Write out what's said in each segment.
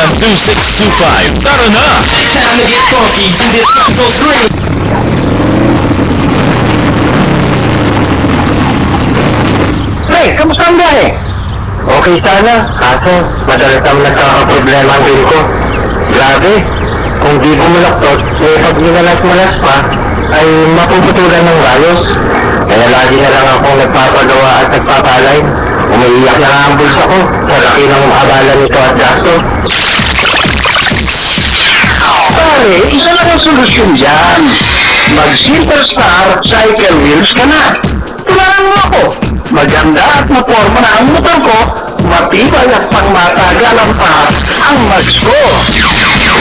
0917-261-2625. Tara na! Time to get funky to this gospel scream. Hey, kamusta ang biyahe? Okay sana, kaso madalas ang nagkakaproblema din ko. Grabe, kung di bumulaktot, pag minalas-malas pa, ay mapuputulan ng rayos. Kaya lagi na lang akong nagpapagawa at nagpapalay. Umiiyak na nga ang bulsa ko sa laki ng abala nito at gasto. Pare, isa lang ang solusyon dyan. Mag-Superstar Cycle Wheels ka na. Tularan mo ako. Maganda at maporma na ang motor ko. Matibay at pangmatagalan pa ang mags ko.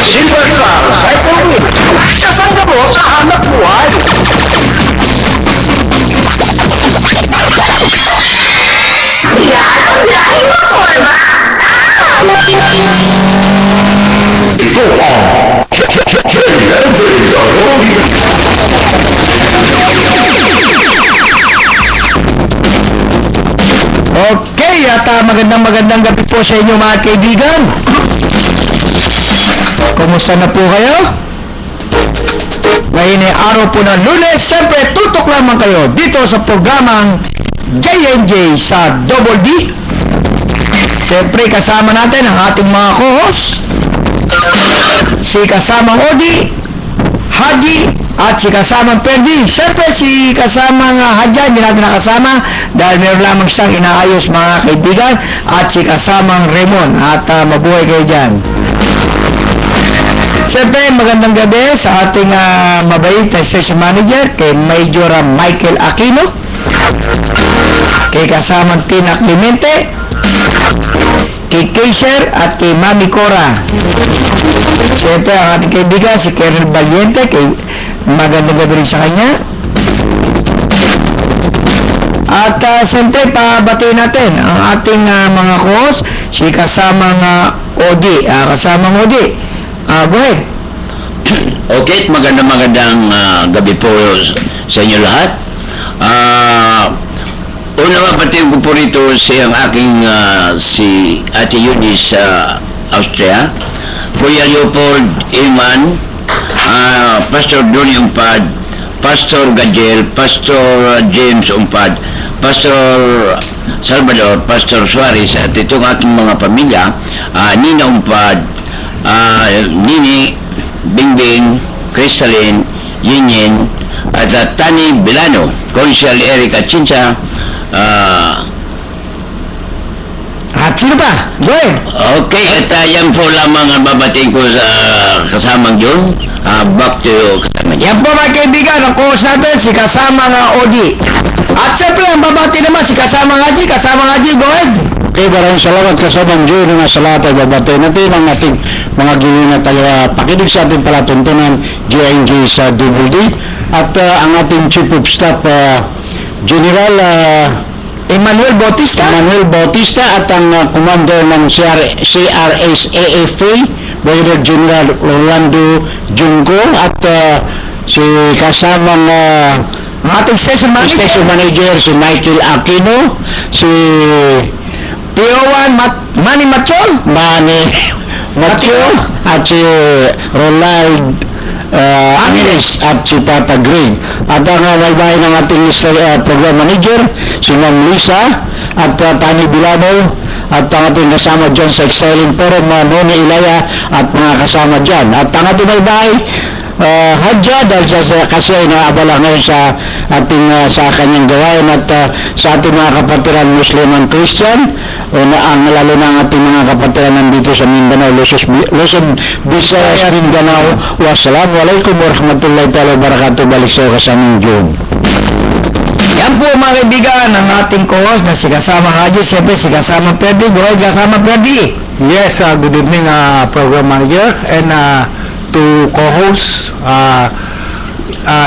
Superstar Cycle Wheels. Kasangga mo sa hanap buhay. Yan! Dahil maporma! Ito ang Okay, at magandang gabi po sa inyo mga kaibigan. Kumusta na po kayo? Ngayon ay araw po ng Lunes. Siyempre, tutok lamang kayo dito sa programang J&J sa Double D. Siyempre, kasama natin ang ating mga co-host. Si kasamang Odi, Haji, at si kasamang Perdi. Siyempre, si kasamang Hadja, hindi natin nakasama dahil meron lamang siyang inaayos mga kaibigan. At si kasamang Raymond. At mabuhay kayo dyan. Siyempre, magandang gabi sa ating mabait na station manager, kay Major Michael Aquino, kay kasamang Tina Clemente, kay Kaiser at kay Mami Cora. Siyempre, ang ating kaibigan, si Colonel Valiente, kay magandang gabi rin sa kanya. At siyempre, pabatiin natin ang ating mga host, si kasamang Odi. Kasamang Odi, go ahead. Okay, magandang gabi po sa inyo lahat. Una mapatin ko po rito ang aking si Ate Eunice sa Austria, Kuya Leopold Iman, Pastor Donnie Umpad, Pastor Gadiel, Pastor James Umpad, Pastor Salvador, Pastor Suarez, at itong aking mga pamilya, Nina Umpad, Nini, Bingbing, Crystalline, Yinyin, at Tani Bilano, Consial Eric Chincha, at sino pa? Go ahead. Okay, at yan po lamang ang babatiin ko sa kasamang John. Back to you, kasama niya. Yan po mga kaibigan, ang co-host natin, si kasamang Odi. At siyempre, ang babati naman, si kasamang Haji. Kasamang Haji, go ahead. Okay, maraming salamat kasamang John na sa lahat ay babati natin ang ating mga giliw na pakinig sa ating palatuntunan J&J sa Double D at ang ating Chief of Staff General Emmanuel Bautista at ang Commander ng CRSAFA Brigadier General Orlando Junco at si kasamang ating station manager si Michael Aquino, si PO1 Manny Machol at si Ronald Angeles at si Tata Green at ang may bahay ng ating program manager si Ma'am Lisa at Tani Bilano at ang ating kasama dyan sa Excelling Forum Noni Ilaya at mga kasama dyan at ang ating may bahay Hadja dahil kasi ay naabala ngayon sa ating sa kanyang gawain at sa ating mga kapatiran Muslim and Christian lalo na ang ating mga kapatiran nandito sa Mindanao, Luzon, Visayas, Mindanao. Wassalamualaikum warahmatullahi ta'ala wabarakatuh. Balik sa kasamang June. Yan po mga kaibigan ang ating co-host na si kasamang Haji. Siyempre si kasamang Perdi. Go ahead, kasamang Perdi. Yes, good evening program manager and to co-hosts,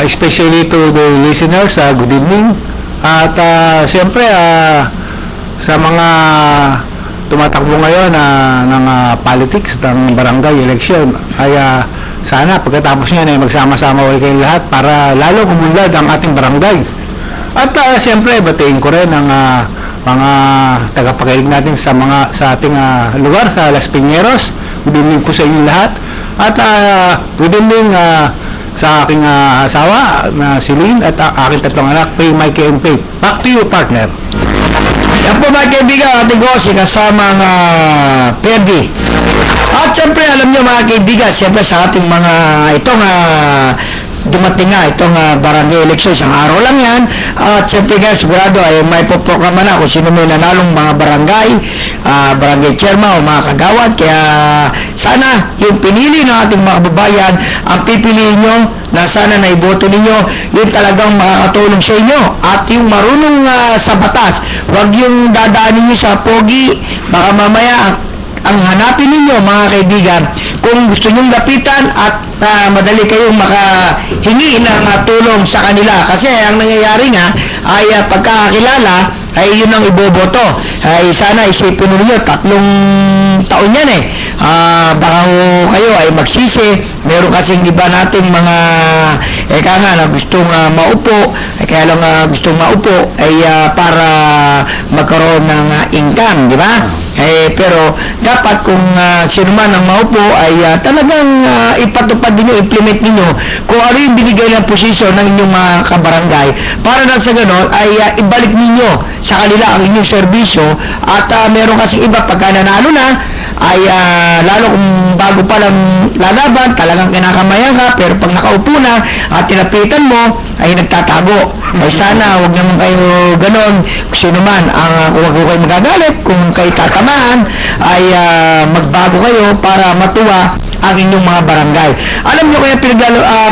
especially to the listeners, good evening. At siyempre, sa mga tumatakbo ngayon ng politics ng barangay election, ay sana pagkatapos niyan ay magsama-sama ulit kayong lahat para lalo kumunlad ang ating barangay. At siyempre, batiin ko rin ang mga tagapakinig natin sa ating lugar sa Las Piñeros, good evening po sa inyo lahat. At good evening sa aking asawa na si Lynn at aking tatlong anak, Pay, Mikey, and Pay. Back to you, partner. Yan po mga kaibigan, ating Gosi kasama ng Perdi. At siyempre, alam nyo mga kaibigan, siyempre sa ating mga itong dumating nga itong barangay election, isang araw lang yan. At siyempre nga, sigurado ay may poprograma na kung sino may nanalong mga barangay, barangay chairman o mga kagawad. Kaya sana yung pinili ng ating mga kababayan, ang pipiliin nyo na sana na iboto ninyo, yung talagang makakatulong sa inyo at yung marunong sa batas. Huwag yung dadaanin nyo sa pogi, baka mamaya ang hanapin ninyo mga kaibigan kung gusto nyong lapitan at madali kayong makahingi ng tulong sa kanila, kasi ang nangyayari nga ay pagkakakilala ay yun ang iboboto. Ay sana isipin ninyo 3 taon yan baka kayo ay magsisi. Meron kasing iba nating mga na gustong maupo, kaya lang gustong maupo ay para magkaroon ng income, di ba? Pero dapat kung sino man ang maupo ay talagang ipatupad ninyo, implement ninyo kung ano yung binigay ng posisyon ng inyong mga kabarangay, para na sa ganon ay ibalik ninyo sa kanila ang inyong serbisyo. At meron kasing iba pagka nanalo na ay lalo kung bago pa lang lalaban, talagang kinakamayan ka, pero pag nakaupo na at tinapitan mo ay nagtatago. Ay sana huwag naman kayo ganon. Kung sino man kung wag kayo magagalit, kung kayo tatamaan ay magbago kayo para matuwa ang inyong mga barangay. Alam nyo kaya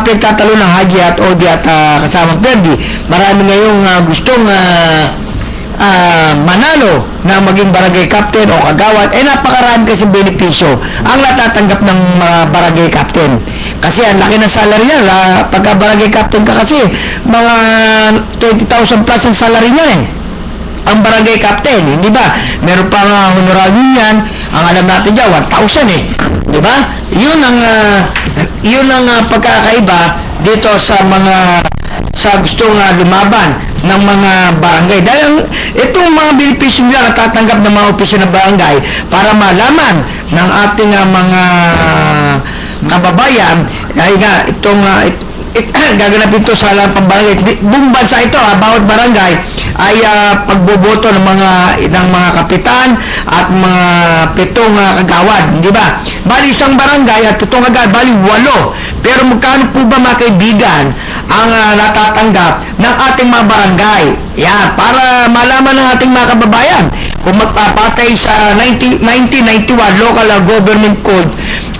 pinagtatalo ng Haji at Odi at kasamang Perdi, marami ngayong gustong manalo na maging barangay captain o kagawad. Napakarami kasi benepisyo ang natatanggap ng mga barangay captain, kasi ang laki ng salary niya. Pagka barangay captain ka kasi mga 20,000 plus ang salary niya ang barangay captain, hindi ba? Meron pa nga honorarium yan, ang alam natin dyan 1,000 di ba? Yun ang pagkakaiba dito sa gustong lumaban ng mga barangay. Dahil itong mga benepisyo nila natatanggap ng mga opisina ng barangay para malaman ng ating mga kababayan ay nga gaganapin ito sa lahat ng barangay. Buong bansa ito, bawat barangay ay pagboboto ng mga kapitan at mga 7 kagawad, di ba? Bali isang barangay at 7 kagawad, bali 8. Pero magkano po ba mga kaibigan ang natatanggap ng ating mga barangay? Yan, para malaman ng ating mga kababayan kung magpapatay sa 1991 Local Government Code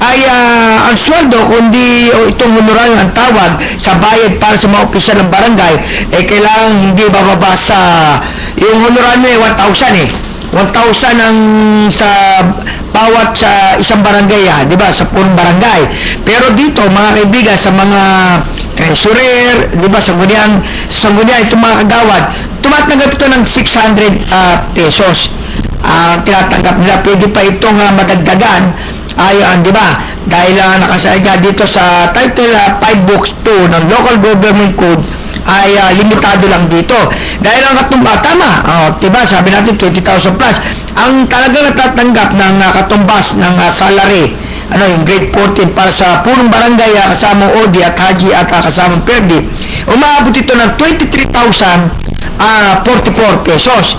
ay ang sweldo, kundi itong honorarium ang tawag sa bayad para sa mga opisyal ng barangay, kailangan hindi bababa sa yung honorarium 1,000 1,000 ang sa bawat sa isang barangay di ba, sa punong barangay. Pero dito mga kaibigan, sa mga treasurer, di ba, sanggunian itong mga kagawad, tumatanggap ito ng 600 pesos. Tinatanggap nila. Pwede pa itong madagdagan di ba, dahil nakasaad dito sa Title 5 Box 2 ng Local Government Code ay limitado lang dito. Dahil ang tama, diba, sabi natin 20,000 plus ang talaga natatanggap ng katumbas ng salary, yung grade 14 para sa punong barangay kasamang Odi at Haji at kasamang Perdi, umaabot ito ng 23,044 pesos.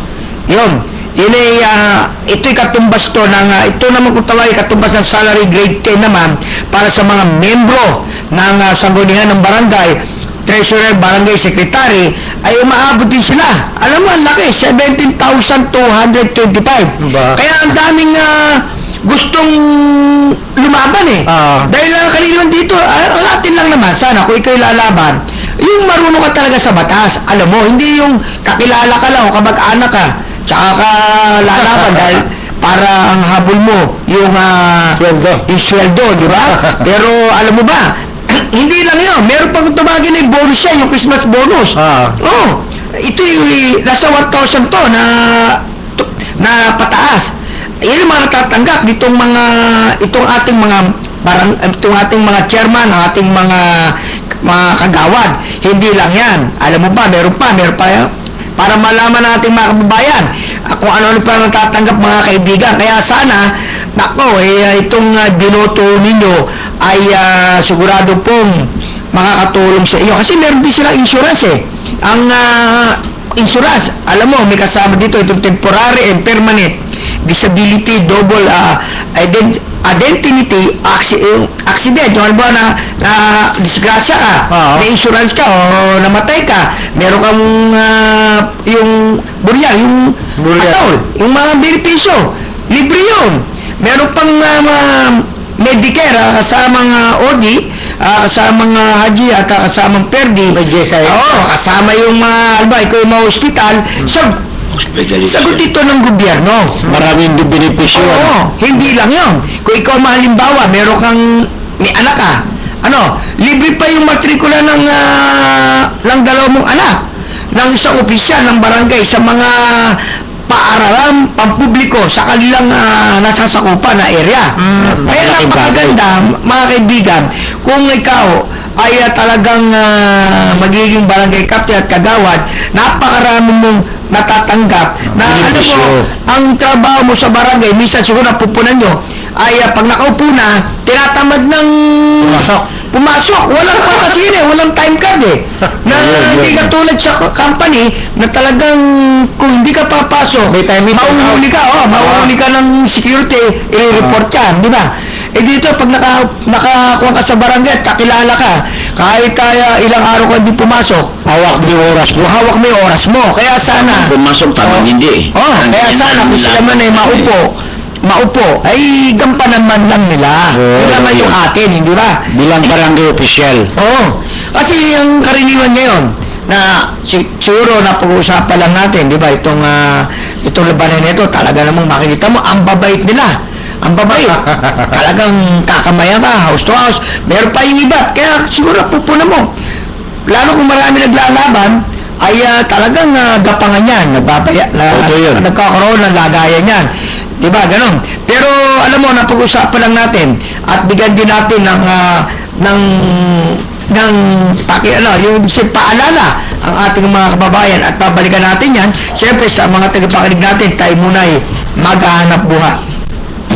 Ito'y katumbas to ng ito naman kung tawag katumbas ng salary grade 10 naman para sa mga membro ng sanggunian ng barangay, treasurer, barangay secretary, ay umaabot din sila. Alam mo, ang laki, 17,225. Kaya ang daming gustong lumaban dahil kanina dito, ang atin lang naman, sana kung ikaw lalaban, yung marunong ka talaga sa batas. Alam mo, hindi yung kakilala ka lang o kamag-anak ka, tsaka ka lalaban dahil para ang habol mo yung sweldo, di ba? Pero alam mo ba, hindi lang yun, meron pang tumagin na yung bonus siya, yung Christmas bonus. Ito yung nasa 1,000 to na pataas. Yan yung mga natatanggap ditong itong ating mga chairman, ating mga kagawad. Hindi lang yan, alam mo ba, meron pa para malaman natin mga kababayan kung ano pa natatanggap mga kaibigan. Kaya sana nako, itong binoto ninyo ay sigurado pong makakatulong sa iyo. Kasi meron din silang insurance Ang insurance, alam mo, may kasama dito itong temporary and permanent disability double identity accident. Yung halimbawa na disgrasya ka, may insurance ka o namatay ka, meron kang yung buryal, yung atol, yung mga benepisyo, libre yun. Meron pang Medicare kasamang OD, kasamang haji at kasamang perdi. Kasama yung halimbawa, ikaw yung mga hospital. So, sagot ito ng gobyerno. Maraming benepisyo. Hindi lang yun. Kung ikaw halimbawa, meron kang may anak ka, libre pa yung matrikula ng dalawang mong anak ng isang opisyal ng barangay sa mga paaralan pampubliko sa kanilang nasasakupan na area. Kaya napakaganda, mga kaibigan, kung ikaw ay talagang magiging barangay captain at kagawad, napakarami mong natatanggap na alam mo, ang trabaho mo sa barangay, minsan siguro napupunan nyo, ay pag nakaupo na, tinatamad ng pumasok. Walang papasine, walang time card na hindi ka tulad sa company na talagang kung hindi ka papasok, mauhuli ka ng security, i-report ka, di ba? Dito, pag nakakuha ka sa barangay at kakilala ka, kahit ilang araw ka hindi pumasok, hawak mo yung oras mo. Kaya sana, pumasok, tamang hindi. Kaya sana, kung sila man ay maupo, ay gampanan man lang nila. Yun naman yung atin, hindi ba? Bilang barangay official. Kasi yung karaniwan ngayon, na siguro napag-uusapan lang natin, di ba? Itong labanan nito, talaga namang makikita mo, ang babait nila. Ang babait. Talagang kakamayan ka, house to house. Meron pa yung iba. Kaya siguro pupunan mo. Lalo kung marami naglalaban, ay talagang gapangan yan. Nagkakaroon ng lagayan yan. Diba? Ganon. Pero alam mo, napag-usapan lang natin at bigyan din natin yung paalala ang ating mga kababayan at babalikan natin yan. Siyempre sa mga tagapakinig natin, tayo muna ay maghahanap buhay.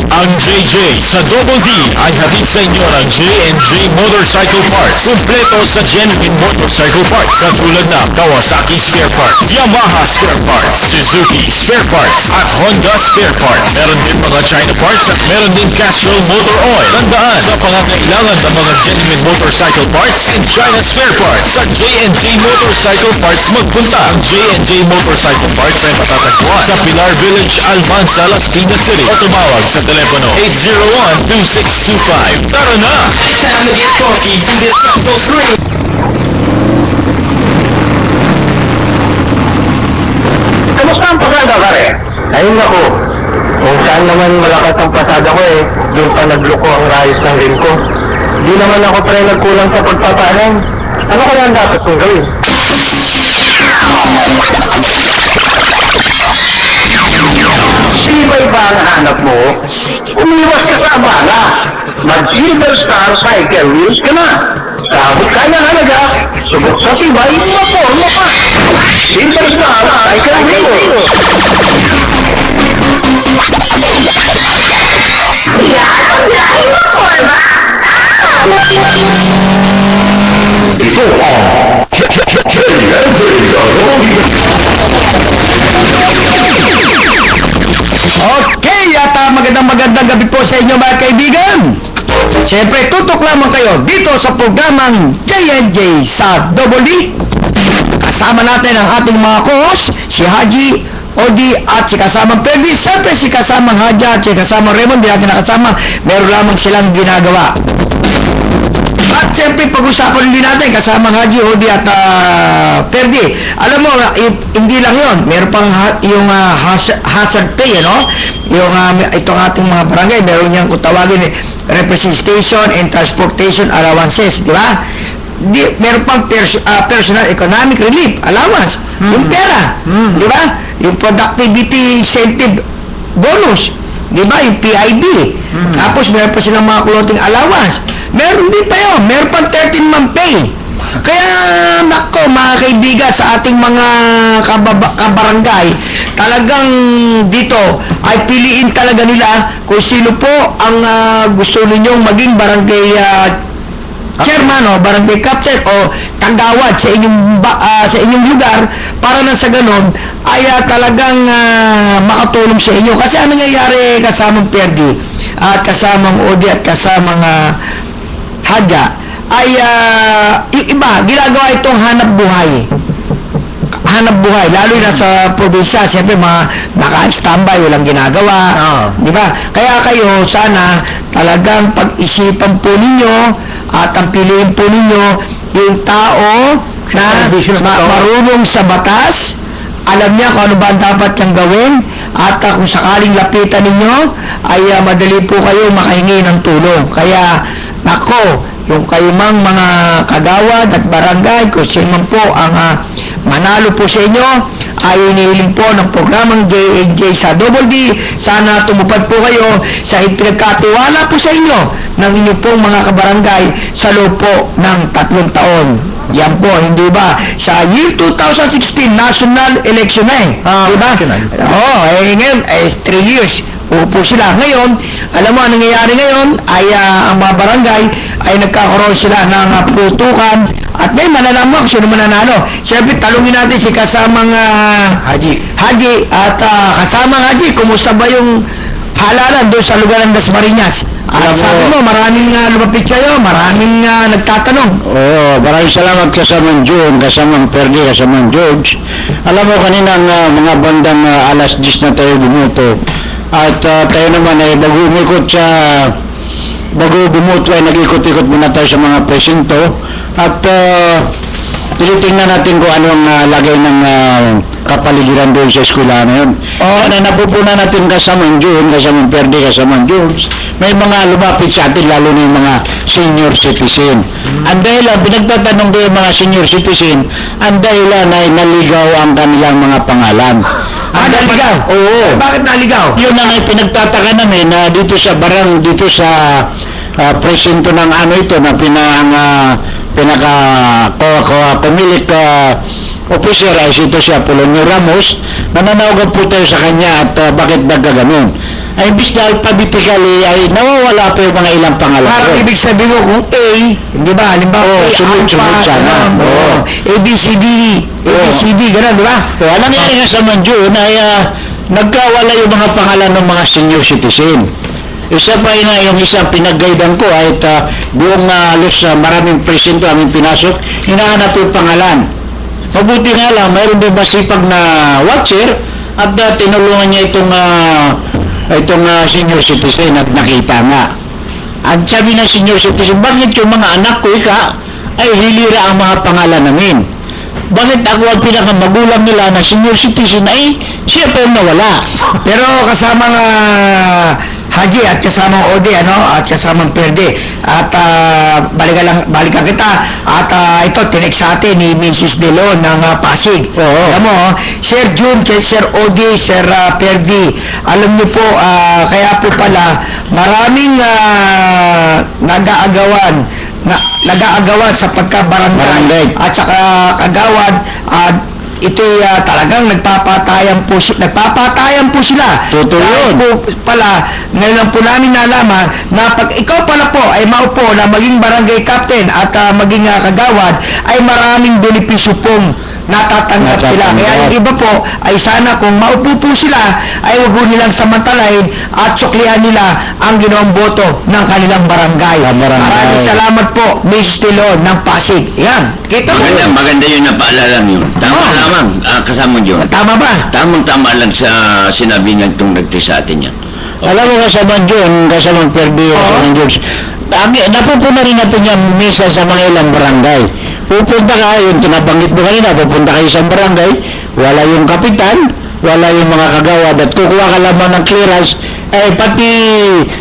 Ang JJ sa Double D ay hatid sa inyo ng J&J Motorcycle Parts. Kumpleto sa genuine motorcycle parts katulad ng Kawasaki spare parts, Yamaha spare parts, Suzuki spare parts at Honda spare parts. Meron din mga China parts at meron din Castrol motor oil. Tandaan, sa pangangailangan ng mga genuine motorcycle parts and China spare parts sa J&J Motorcycle Parts magpunta. Ang J&J Motorcycle Parts ay matatagpuan sa Pilar Village, Almanza, Las Piñas City o tumawag sa telepono 801-2625. Tara na! Time to get funky to this so scream. Kamusta ang pasada, pare? Ayun ako. Kung saan naman malakas ang pasada ko doon pa nagluko ang rayos ng rin ko. Di naman ako pre nagkulang sa pagpapaalam. Ano kaya ang dapat kong gawin? Sibay ba ang hanap mo? Umiwas ka sa abala. Mag-Silver Star Cycle Wheels ka na. Sabot kaya halaga, subok sa tibay, maporma pa. Silver Star Cycle Wheels. Ito ang Okay, at magandang gabi po sa inyo mga kaibigan. Siyempre, tutok lamang kayo dito sa programang J&J sa Double D. Kasama natin ang ating mga co-host, si Haji, Odi at si kasamang Perdi. Siyempre, si kasamang Haji at si kasamang Raymond, di natin nakasama, meron lamang silang ginagawa. At siyempre, pag-usapan din natin kasama Haji, Odi at Perdi. Alam mo, hindi lang yon, meron pang yung hazard pay, yung itong ating mga barangay, meron niyang kung tawagin representation and transportation allowances, di ba? Meron pang personal economic relief allowance, yung pera, di ba? Yung productivity incentive bonus, di ba? Yung PIB. Tapos meron pa silang mga clothing allowance. Meron din pa yun. Meron pang 13-month pay. Kaya, nako, mga kaibigan, sa ating mga kabarangay, talagang dito ay piliin talaga nila kung sino po ang gusto ninyong maging barangay chairman o barangay captain o kagawad sa inyong lugar para na sa ganon ay talagang makatulong sa inyo. Kasi ano nangyayari kasamang Perdi at kasamang Odi at kasamang Hadya ay yung iba ginagawa itong hanap buhay, lalo na sa probinsya, siyempre mga naka-standby, walang ginagawa, di ba? Kaya kayo, sana talagang pag-isipan po ninyo at ang piliin po ninyo yung tao na marunong sa batas, alam niya kung ano ba ang dapat niyang gawin, at kung sakaling lapitan ninyo, ay madali po kayo makahingi ng tulong. Kaya, nako, yung kayo mang mga kagawad at barangay, kung sino man po ang manalo po sa inyo, ay inihiling po ng programang J&J sa Double D. Sana tumupad po kayo sa ipinagkatiwala po sa inyo ng inyong pong mga kabarangay sa loob po ng 3 taon. Yan po, hindi ba? Sa year 2016, national election na diba? Ngayon, 3 years. Upo sila. Ngayon, alam mo, ang nangyayari ngayon ay ang mga barangay ay nagkakaroon sila ng putukan at may malalaman kung sino mananalo. Siyempre, talungin natin si kasamang Haji at kasamang Haji, kumusta ba yung halalan doon sa lugar ng Dasmariñas? At sabi mo, maraming lumapit kayo, maraming nagtatanong. Oo, maraming salamat kasamang June, kasamang Perdi, kasamang George. Alam mo, kaninang mga bandang alas 10 na tayo bumuto. At tayo naman ay bago bumuto ay nag-ikot-ikot muna tayo sa mga presinto. At tinitingnan natin kung ano ang lagay ng kapaligiran doon sa eskwela na yun. Napupunan natin kasamang June, kasamang Perdi, kasamang George. May mga lumapit sa atin, lalo na yung mga senior citizen. Ang dahilan, pinagtatanong ko yung mga senior citizen, ang dahilan ay naligaw ang kanilang mga pangalan. Naligaw? Oo. Bakit naligaw? Yun ang pinagtataka namin na dito sa presinto ng ito na pinaka-kumilit officer ay ito si Apolonio Ramos. Nananawagan po tayo sa kanya at bakit nagkaganon. Ay imbis na alphabetically ay nawawala pa yung mga ilang pangalan. Parang ibig sabihin mo kung A, di ba? Halimbawa, sunod-sunod sana. ABCD, gano'n, di ba? Alam niya nga sa Manjun ay nagkawala yung mga pangalan ng mga senior citizen. Isa pa nga yung isang pinag-guidean ko ay buong halos maraming presinto aming pinasok, hinahanap yung pangalan. Mabuti nga lang, mayroon din masipag na watcher at tinulungan niya itong senior citizen at nakita nga. At sabi ng senior citizen, bakit yung mga anak ko ay hilira ang mga pangalan namin? Bakit ako ang pinakamagulang nila na senior citizen ay siya pa yung nawala? Pero kasamang Haji at kasamang Odi, at kasamang Perde. At balikan kita. At ito, tinek sa atin ni Mrs. Delon ng Pasig. Alam mo, Sir June, Sir Odi, Sir Perde. Alam niyo po, kaya po pala, maraming nag-aagawan sa pagkabarangay at saka kagawad at ito'y talagang nagpapatayan po sila. Totoo yun. Po pala, ngayon lang po namin nalaman na pag ikaw pala po ay maupo na maging barangay captain at maging kagawad, ay maraming benepisyo pong natatanggap sila. Kaya yung iba po ay sana kung maupo po sila ay huwag nilang samantalahin at suklihan nila ang ginawang boto ng kanilang barangay. Maraming salamat po, Mrs. Tilon ng Pasig. Yan. Kita mo. Maganda yun na paalala nyo. Tama lamang, kasama nyo. Tama ba? Tamang-tama lang sa sinabi niya itong nagtis sa atin yan. Alam mo kasama John, kasama Perdi, kasama George. Napupunan rin natin yung misa sa mga ilang barangay. Pupunta ka, yung tinabanggit mo kanina, pupunta kayo sa barangay, wala yung kapitan, wala yung mga kagawad, at kukuha ka lamang ng clearance, pati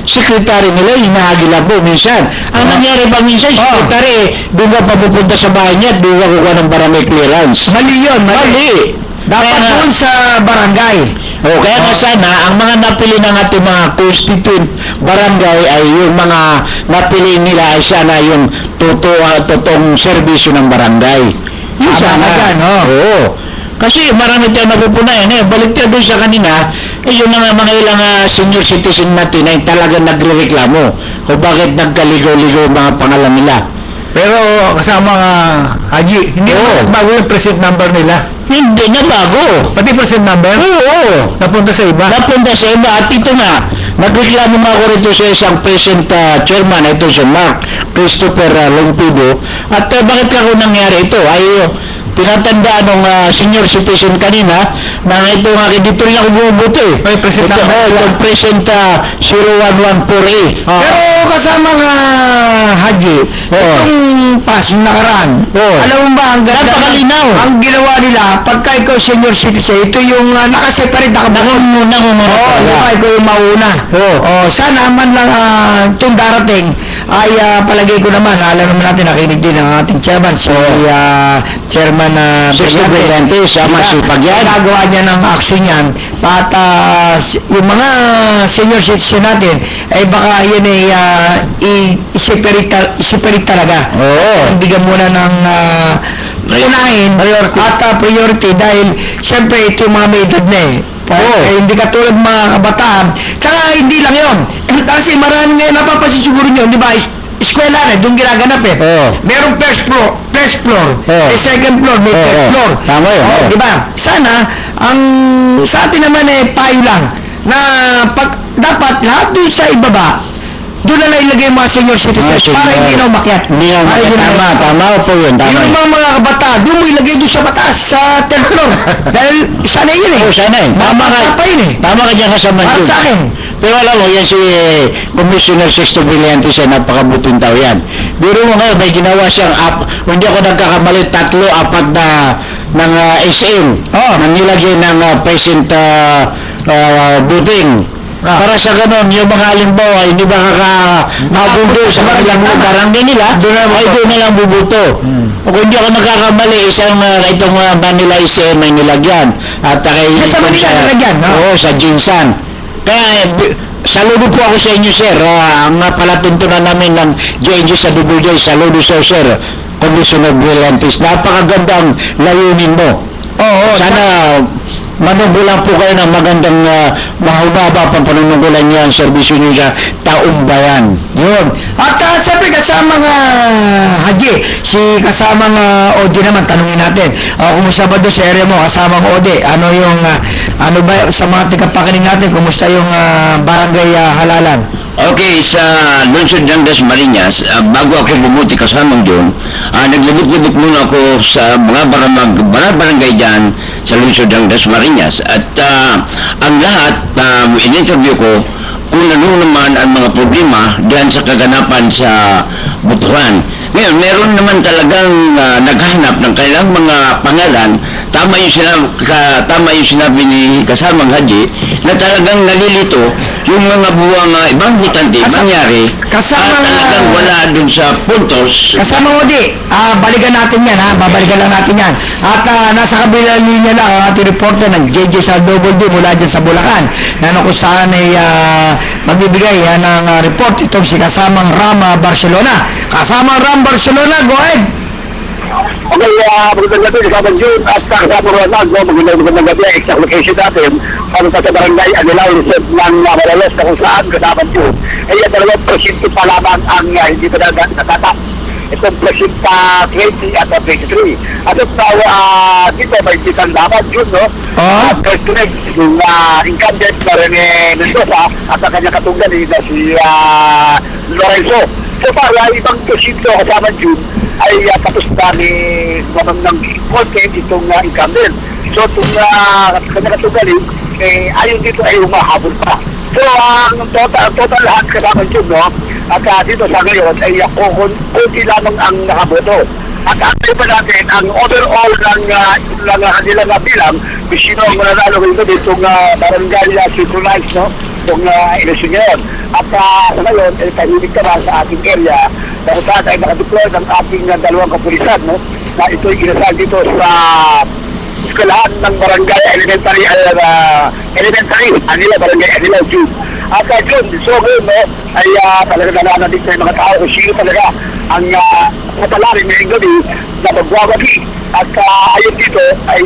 sekretary nila, hinahagila po minsan. Ang nangyari ba minsan, sekretary, doon ka papupunta sa bahay niya, doon ka kukuha ng barangay clearance. Mali yun, mali. Dapat doon sa barangay. Kaya nga sana, ang mga napili ng ating mga constituent barangay ay yung mga napili nila ay sana yung totoong serbisyo ng barangay. Yun sana. Oo. Kasi marami tayong napupunayan. Balik tayo doon sa kanina, yun na mga ilang senior citizen natin ay talagang nagre-reklamo kung bakit nagkaligaw-ligaw yung mga pangalan nila. Pero kasama Haji, hindi Oo. bago yung present number nila. Hindi na bago. Pati present number, Oo. napunta sa iba. Napunta sa iba. At ito nga, nagreklamo nga ako rito sa isang present chairman, ito si Mark Christopher Longpido. At bakit ako nangyari ito? Ay tinatandaan ng senior citizen kanina na ito nga, dito rin ako bumubuto eh. May present Ito, number. itong present 01148. Pero kasama nga Haji, itong pass yung nakaraan. Oo. Alam mo ba, ang ganda Napakalinaw. ang ginawa nila, pagka ikaw senior citizen, ito yung nakaseparate, nakabukod. Nangungunan Oo, talaga. diba, ikaw yung mauna. Oo. Sana man lang itong darating ay palagay ko naman, alam naman natin, nakinig din ang ating chairman, si chairman Sixto Brillantes, masipag yan. Nagawa niya ng action yan. At yung mga senior citizen natin, ay baka yan ay isiperit talaga. Oo. Bigyan muna ng unahin at priority dahil siyempre ito yung mga may edad na eh. Hindi katulad mga kabataan. Tsaka hindi lang yun. Kasi marami ngayon napapasisiguro nyo, di ba? Eskwela na, doon ginaganap eh. Oo. Merong first floor, Oo. may second floor, may third Oo. floor. Tama yun, oo. Di ba? Sana, sa atin naman eh, payo lang na dapat lahat doon sa ibaba, doon na ilagay yung mga senior citizens para hindi na umakyat. Hindi na Para umakyat. Tama po yun. Tama yung yun. mga kabataan, doon mo ilagay doon sa mataas, sa third floor. Dahil sana yun eh. Oo, sana yun. Tama ka. Pa yun eh. Tama ka dyan kasama Para sa akin. Pero alam mo, yan si Commissioner Sixto Brillantes ay napakabuting tao yan. Biro mo ngayon, may ginawa siyang hindi ako nagkakamali, 3-4 na ng SM na nilagay ng present buting. Para sa ganon, yung mga halimbawa, hindi ba kakabundo sa kanilang barangay nila, ay doon na lang bubuto. O kung hindi ako nagkakamali, isang itong Manila SM ay nilagyan. At kay Sa Manila nilagyan, no? Oo, sa Jinsan. Kaya, saludo po ako sa inyo, sir. Ang palatuntunan namin ng JNG sa WJ, saludo sa sir, Commissioner Brillantes. Napakagandang layunin mo. Sana manunggulan po kayo ng magandang mahubaba pang panununggulan niyo ang serbisyo niyo sa taong bayan. Yun. At siyempre kasama nga Haji, si kasama nga Odi naman, tanungin natin. Kumusta ba doon sa area mo, kasama ng Odi? Ano yung, ano ba sa mga tigapakanin natin, kumusta yung barangay Halalan? Okay, sa Lungsod ng Dasmariñas, bago ako bumuti kasamang doon, naglibot-libot muna ako sa mga barangay dyan sa Lungsod ng Dasmariñas. At ang lahat, in-interview ko kung ano naman ang mga problema dyan sa kaganapan sa Butuhan. Ngayon, meron naman talagang naghahanap ng kailang mga pangalan. Tama yung sinabi ni kasamang Haji na talagang nalilito yung mga buwang ibang butante mangyari talagang wala dun sa puntos. Kasama Odi, balikan natin yan ha, babalikan lang natin yan. At nasa kabilang linya lang ang ating reporter ng JJ sa Double D mula dyan sa Bulacan na kung saan ay magbibigay ng report itong si kasamang Ram Barcelona. Kasamang Ram Barcelona, go ahead! Okay, magandang gabi, kasama June at kasama Ronald, magandang gabi, exact location natin, sa barangay Anilaw, Luzon ng Malolos, na kung saan kasama June. Yan dalawang presinto pa lamang ang hindi pa natatap. Itong presinta 20 at 23. At dito may bitan lamang June, no? First next, yung incumbent na Rene Mendoza at ang kanyang katunggan na si Lorenzo. So para ibang presinto kasama June, ay tapos na ni mamang ng content itong incumbent. So itong kanyakatugalin, ayon dito ay humahabol pa. So ang total lahat kasama yun, no? At dito sa ngayon ay kunti lamang ang nakaboto. At antay pa natin ang overall ng kanilang bilang, sino ang mananalo rito ditong barangay synchronized, no? Itong eleksyon ngayon. At sa ngayon, tahimik naman sa ating area na kung saan ay nakadeploy ng ating dalawang kapulisan, no? Na ito'y ginasal dito sa eskwelahan ng barangay elementary, Anila, barangay Anila, June. At yun, so ngayon, no, ay talaga nananalig sa mga tao kung sino talaga ang matalaring ngayong gabi na magwawagi. At ayun dito ay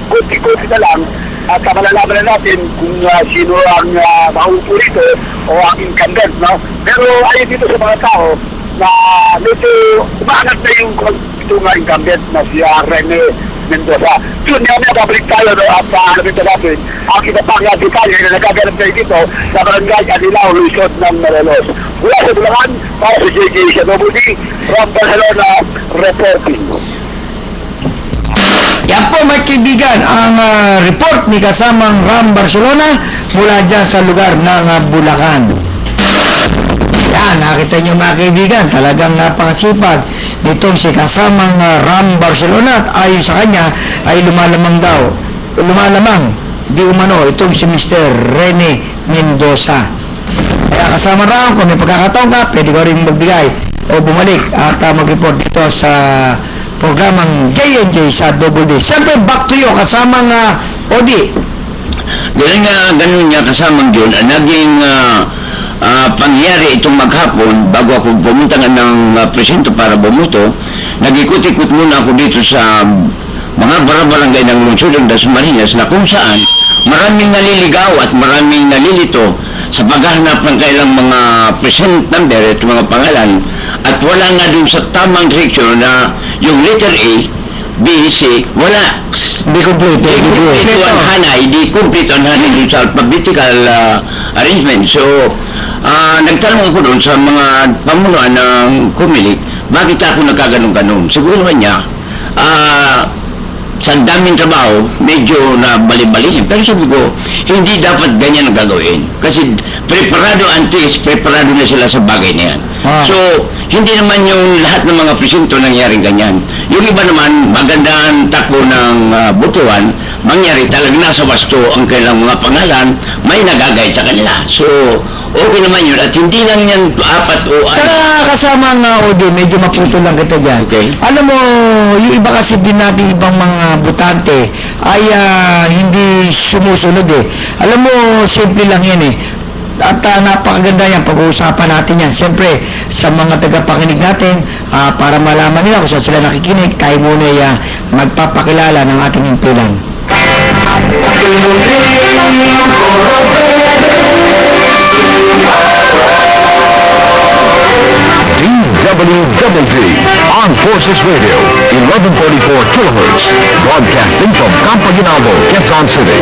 kunti-kunti na lang at malalaman na natin kung sino ang mauupo rito o ang incumbent, no? Pero ayun dito sa mga tao na medyo umaangat na yung incumbent na si Rene Mendoza. Yun nga na, babalik tayo, no, at alamin na natin ang iba pang detalye na nagaganap tayo dito sa Barangay Anilao, Luzon ng Morelos. Mula sa Bulacan, para sa JJ sa Dobudi, from Barcelona, reporting. Yan po mga kaibigan, ang report ni kasamang Ram Barcelona mula dyan sa lugar ng Bulacan. Yan, nakita nyo mga kaibigan, talagang napakasipag nitong si kasamang Ram Barcelona at ayon sa kanya ay lumalamang, di umano, itong si Mr. Rene Mendoza. Kaya kasama Ram, kung may pagkakataon ka, pwede ko rin magbigay o bumalik at mag-report dito sa programang J&J sa Double D. Siyempre, back to you, kasamang Odi. Ganun nga kasamang yun, naging pangyari itong maghapon bago ako pumunta ng presinto para bumuto. Nag-ikot-ikot muna ako dito sa mga barangay ng lungsod ng Dasmariñas na kung saan maraming naliligaw at maraming nalilito sa paghahanap ng kailang mga present number at mga pangalan at wala nga dun sa tamang direksyon na yung letter A, B, C, wala. Di complete. Di complete on hanay dun sa alphabetical arrangement. So, nagtanong ako doon sa mga pamunuan ng Kumilik, bakit ako nagkaganong-ganong? Siguro niya, sa daming trabaho, medyo na bali-bali. Pero sabi ko, hindi dapat ganyan ang gagawin. Kasi preparado na sila sa bagay na yan. So, hindi naman yung lahat ng mga presinto nangyaring ganyan. Yung iba naman, magandang takbo ng butuan, mangyari talagang nasa wasto ang kailang mga pangalan, may nagagay sa kanila. So, okay naman yun. At hindi lang yan apat o Sa kasama nga, Odi, medyo maputo lang kita dyan. Okay. Alam mo, yung iba kasi din natin ibang mga butante ay hindi sumusunod eh. Alam mo, simple lang yan eh. At napakaganda yan, pag-uusapan natin yan. Siyempre, sa mga tagapakinig natin, para malaman nila kung saan sila nakikinig, tayo muna magpapakilala ng ating impilan. DWWD Armed Forces Radio 1144 kilohertz broadcasting from Campo Ginaldo, Quezon City.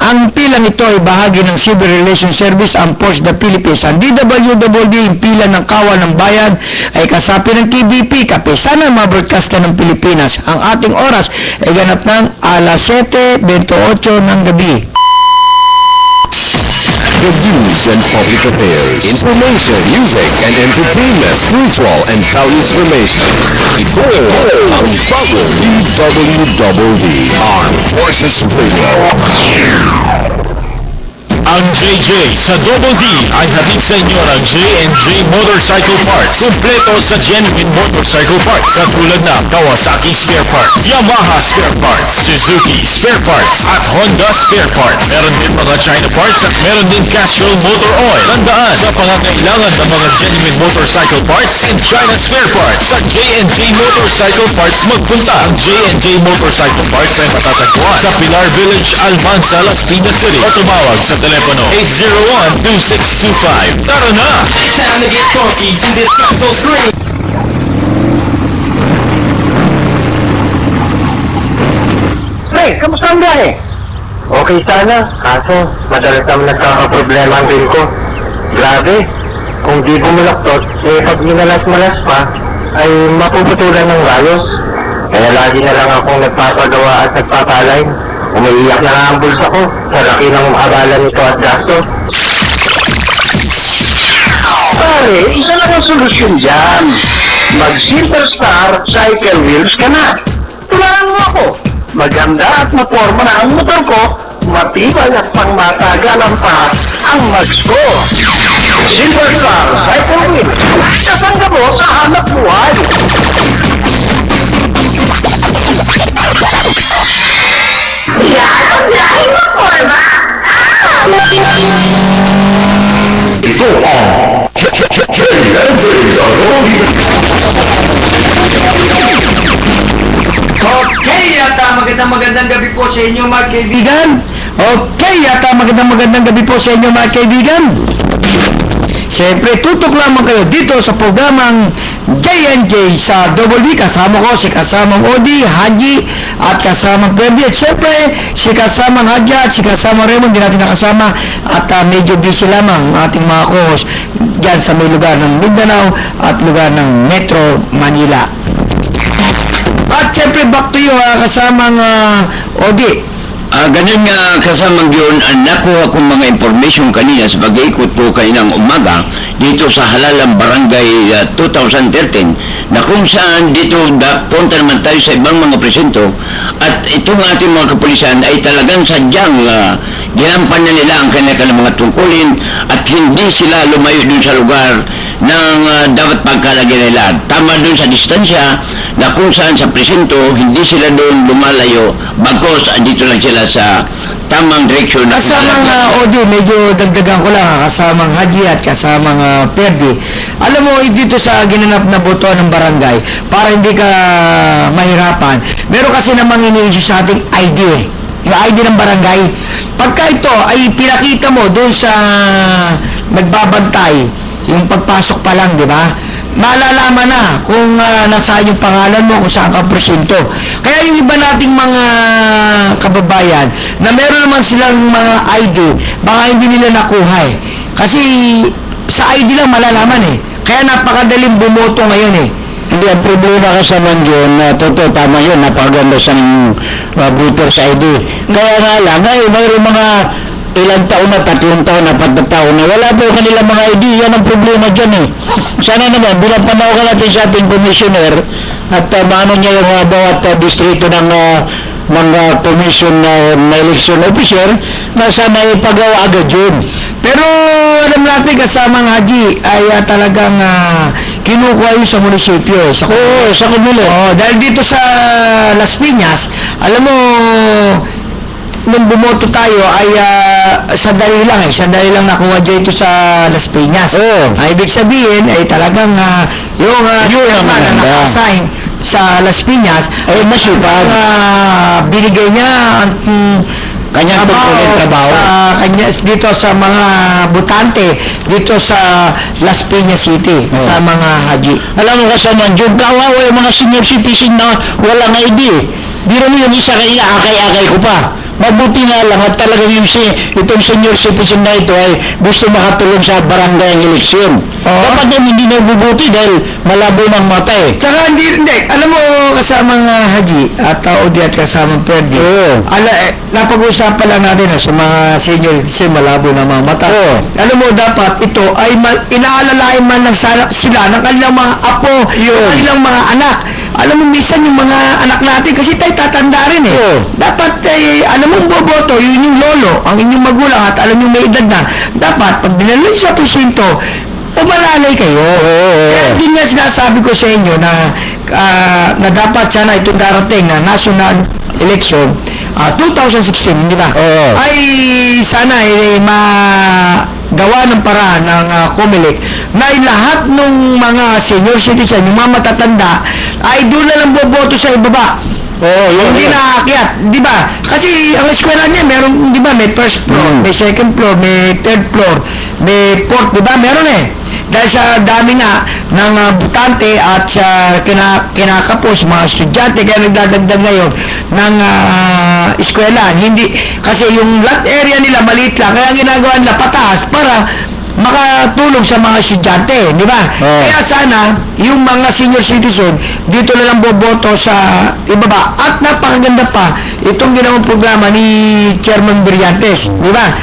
Ang pilang ito ay bahagi ng Civil Relations Service ang Force the Philippines. Ang DWWD, yung pila ng Kawa ng Bayan, ay kasapi ng KBP, kapisanan ng mga broadcaster ng Pilipinas. Ang ating oras ay ganap ng alas 7:28 ng gabi. The news and public affairs, information, music, and entertainment, spiritual and values formation. Ito ang bagong DWWD Armed Forces Radio. Ang JJ sa Double D ay hatid sa inyo ng J&J Motorcycle Parts. Kompleto sa genuine motorcycle parts katulad ng Kawasaki Spare Parts, Yamaha Spare Parts, Suzuki Spare Parts at Honda Spare Parts. Meron din mga China parts at meron din Castrol Motor Oil. Tandaan, sa pangangailangan ng mga genuine motorcycle parts and China Spare Parts sa J&J Motorcycle Parts magpunta. Ang J&J Motorcycle Parts ay matatagpuan sa Pilar Village, Almanza, Las Piñas City o tumawag sa telepono 801-2625. Tara na! It's time to get funky to this so scream. Pre, kamusta ang biyahe? Okay sana, kaso madalas naman nagkakaproblema ang rin ko. Grabe, kung di bumulaktot, pag minalas-malas pa, ay mapuputulan ng rayos. Kaya lagi na lang akong nagpapagawa at nagpapalay. Umiiyak na nga ang bulsa ko sa laki ng abala nito at gasto. Pare, isa lang ang solusyon dyan. Mag-Silver Star Cycle Wheels ka na. Tularan mo ako. Maganda at maporma na ang motor ko. Matibay at pangmatagalan pa ang mags ko. Silver Star Cycle Wheels. Kasangga mo sa hanap buhay. Ito ang JNJ sa Dolby. Okay, yata magandang gabi po sa inyo mga kaibigan. Okay, yata magandang gabi po sa inyo mga kaibigan. Siyempre, tutok lamang kayo dito sa programang JNJ sa Double D. Kasama ko si kasamang Odi, Haji, at kasamang Freddy. At siyempre, si kasamang Haji at si kasamang Raymond, hindi natin nakasama. At medyo busy lamang ang ating mga co-host dyan sa may lugar ng Mindanao at lugar ng Metro Manila. At siyempre, back to you, kasamang Odi. Ganun nga kasamang yun, nakuha kong mga information kanina sa pag-iikot ko kaninang umaga dito sa Halalang Barangay 2013 na kung saan dito punta naman tayo sa ibang mga presinto at itong ating mga kapulisan ay talagang sadyang ginampan na nila ang kanilang mga tungkulin at hindi sila lumayo dun sa lugar ng dapat pagkalagay nila. Tama dun sa distansya na kung saan sa presinto hindi sila doon lumalayo bagos dito lang sila sa tamang direksyon. Kasamang Odi, medyo dagdagan ko lang, kasamang Haji at kasamang Perdi. Alam mo, dito sa ginanap na boto ng barangay, para hindi ka mahirapan, meron kasi namang ini-issue sa ating ID yung ID ng barangay. Pagka ito ay pinakita mo doon sa nagbabantay, yung pagpasok pa lang, di ba? Malalaman na kung nasaan yung pangalan mo, kung saan ka presinto. Kaya yung iba nating mga kababayan na meron naman silang mga ID, baka hindi nila nakuha eh. Kasi sa ID lang malalaman eh. Kaya napakadaling bumoto ngayon eh. Hindi, ang problema kasaman yun, totoo, tama yun, napakaganda sa voters ID. Kaya nga lang, mayroon mga ilang taon na, 3 taon na, 4 taon na, wala po kanila mga ID. Yan ang problema dyan eh. Sana naman, bilang panawagan natin sa ating commissioner at maano niya yung bawat distrito ng commission na election officer na sana ipagawa agad yun. Pero alam natin kasamang Haji ay talagang kinukuha yun sa munisipyo. Sa Comelec. Dahil dito sa Las Piñas, alam mo, nung bumoto tayo ay sandali lang nakuha dito sa Las Piñas. Ibig sabihin ay talagang yung na naka-assign sa Las Piñas ay masipag binigay niya ang kanyang trabaho sa kanya dito sa mga butante dito sa Las Piñas City sa mga Haji. Alam mo kasama dyan, kawawa yung mga senior citizen na walang ID. Biro mo yung isa kaya akay-akay ko pa. Mabuti nga lang at talagang itong senior citizen na ito ay gusto makatulong sa barangay ang eleksyon. Dapat yan hindi na bubuti dahil malabo ng mata eh. Tsaka hindi. Alam mo kasamang Haji at Odi at kasamang Perdi. Napag-usapan lang natin sa mga senior citizen malabo ng mga mata. Alam mo dapat ito ay inaalalayan man lang sila ng kanilang mga apo, ng kanilang mga anak. Alam mo, minsan yung mga anak natin, kasi tayo tatanda rin eh. Dapat, alam mo, boboto, yun yung lolo, ang inyong magulang, at alam yung may edad na. Dapat, pag dinalo sa presinto, umalalay kayo. Kaya din nga sinasabi ko sa inyo na dapat sana itong darating na national election, 2016, hindi ba? Ay, sana gawa ng paraan ng Comelec na lahat ng mga senior citizen, yung mga matatanda, ay doon na lang boboto sa ibaba. Hindi na aakyat, di ba? Kasi ang eskwela niya, meron, di ba, may first floor, may second floor, may third floor, may fourth, di ba? Meron eh. Dahil sa dami nga ng butante at sa kinakapos mga estudyante, kaya nagdadagdag ngayon ng eskwela. Hindi, kasi yung lot area nila maliit lang, kaya ginagawa nila pataas para makatulong sa mga estudyante, di ba? Kaya sana, yung mga senior citizen, dito na lang boboto sa ibaba. At napakaganda pa, itong ginawang programa ni Chairman Brillantes, di ba?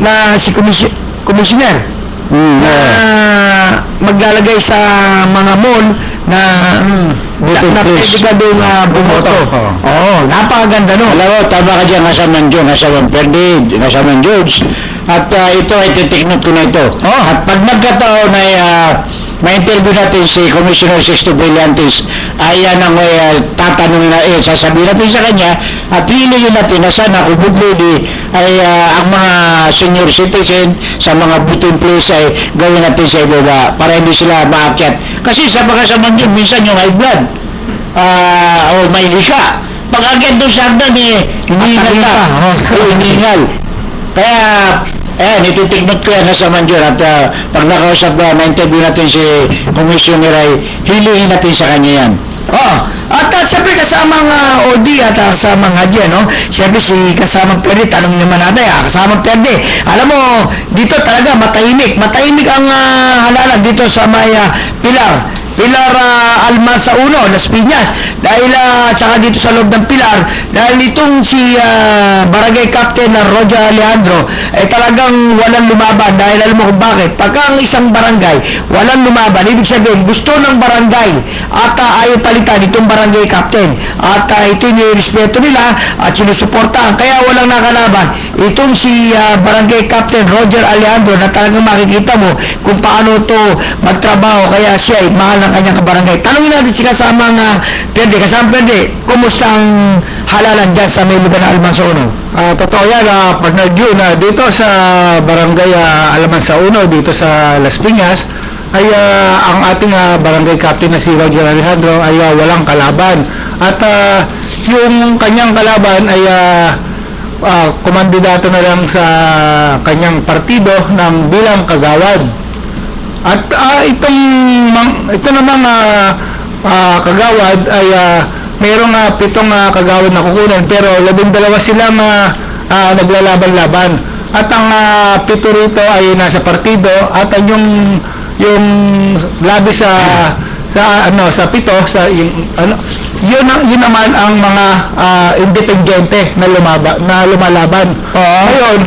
Na si Commissioner, na maglalagay sa mga mall na pwede ka doon bumoto. Napakaganda no. Alam mo, tama ka dyan, kasamang John, kasamang Ferdinand, kasamang George. At ito ay titiknot ko na ito. At pag nagkataon ay ma-interview natin si Commissioner Sixto Brillantes, ay yan ang tatanungin na, sasabihin natin sa kanya, at hilingin natin na sana kung bubludi ay ang mga senior citizen sa mga booting place ay gawin natin sa ibaba para hindi sila maakyat. Kasi sa mga saman yun, minsan yung high blood, o may lika. Pag-akyat doon sa hagdan, hiningal na. Hiningal. Kaya, nititiknot ko yan sa Manjur at pag nakausap na-interview natin si Commissioner ay hilingin natin sa kanya yan. At siyempre kasamang OD at kasamang Hadya, no? Siyempre si kasamang Perde, tanong naman natin, kasamang Perde. Alam mo, dito talaga matahimik ang halalan dito sa may Pilar Almansa 1, Las Piñas. Dahil tsaka dito sa loob ng Pilar, dahil itong si Barangay Captain Roger Alejandro ay talagang walang lumaban. Dahil alam mo kung bakit? Pagka ang isang barangay walang lumaban, ibig sabihin gusto ng barangay at ayaw palitan itong Barangay Captain. At ito yung respeto nila at sinusuportahan. Kaya walang nakalaban. Itong si Barangay Captain Roger Alejandro na talagang makikita mo kung paano to magtrabaho. Kaya siya ay mahal ng kanyang kabarangay. Tanungin natin si kasamang Perde. Kasamang Perde, kumusta ang halalan dyan sa may lugar na Almansa 1? Totoo yan, partner June, dito sa barangay Almansa 1, dito sa Las Piñas, ay ang ating barangay captain na si Roger Alejandro ay walang kalaban. At yung kanyang kalaban ay kumandidato na lang sa kanyang partido ng bilang kagawad. At ito namang kagawad ay mayroong 7 kagawad na kukunan, pero 12 silang naglalaban-laban. At ang 7 rito ay nasa partido, at yung labi sa 7 yun naman ang mga independente na lumalaban. Ngayon,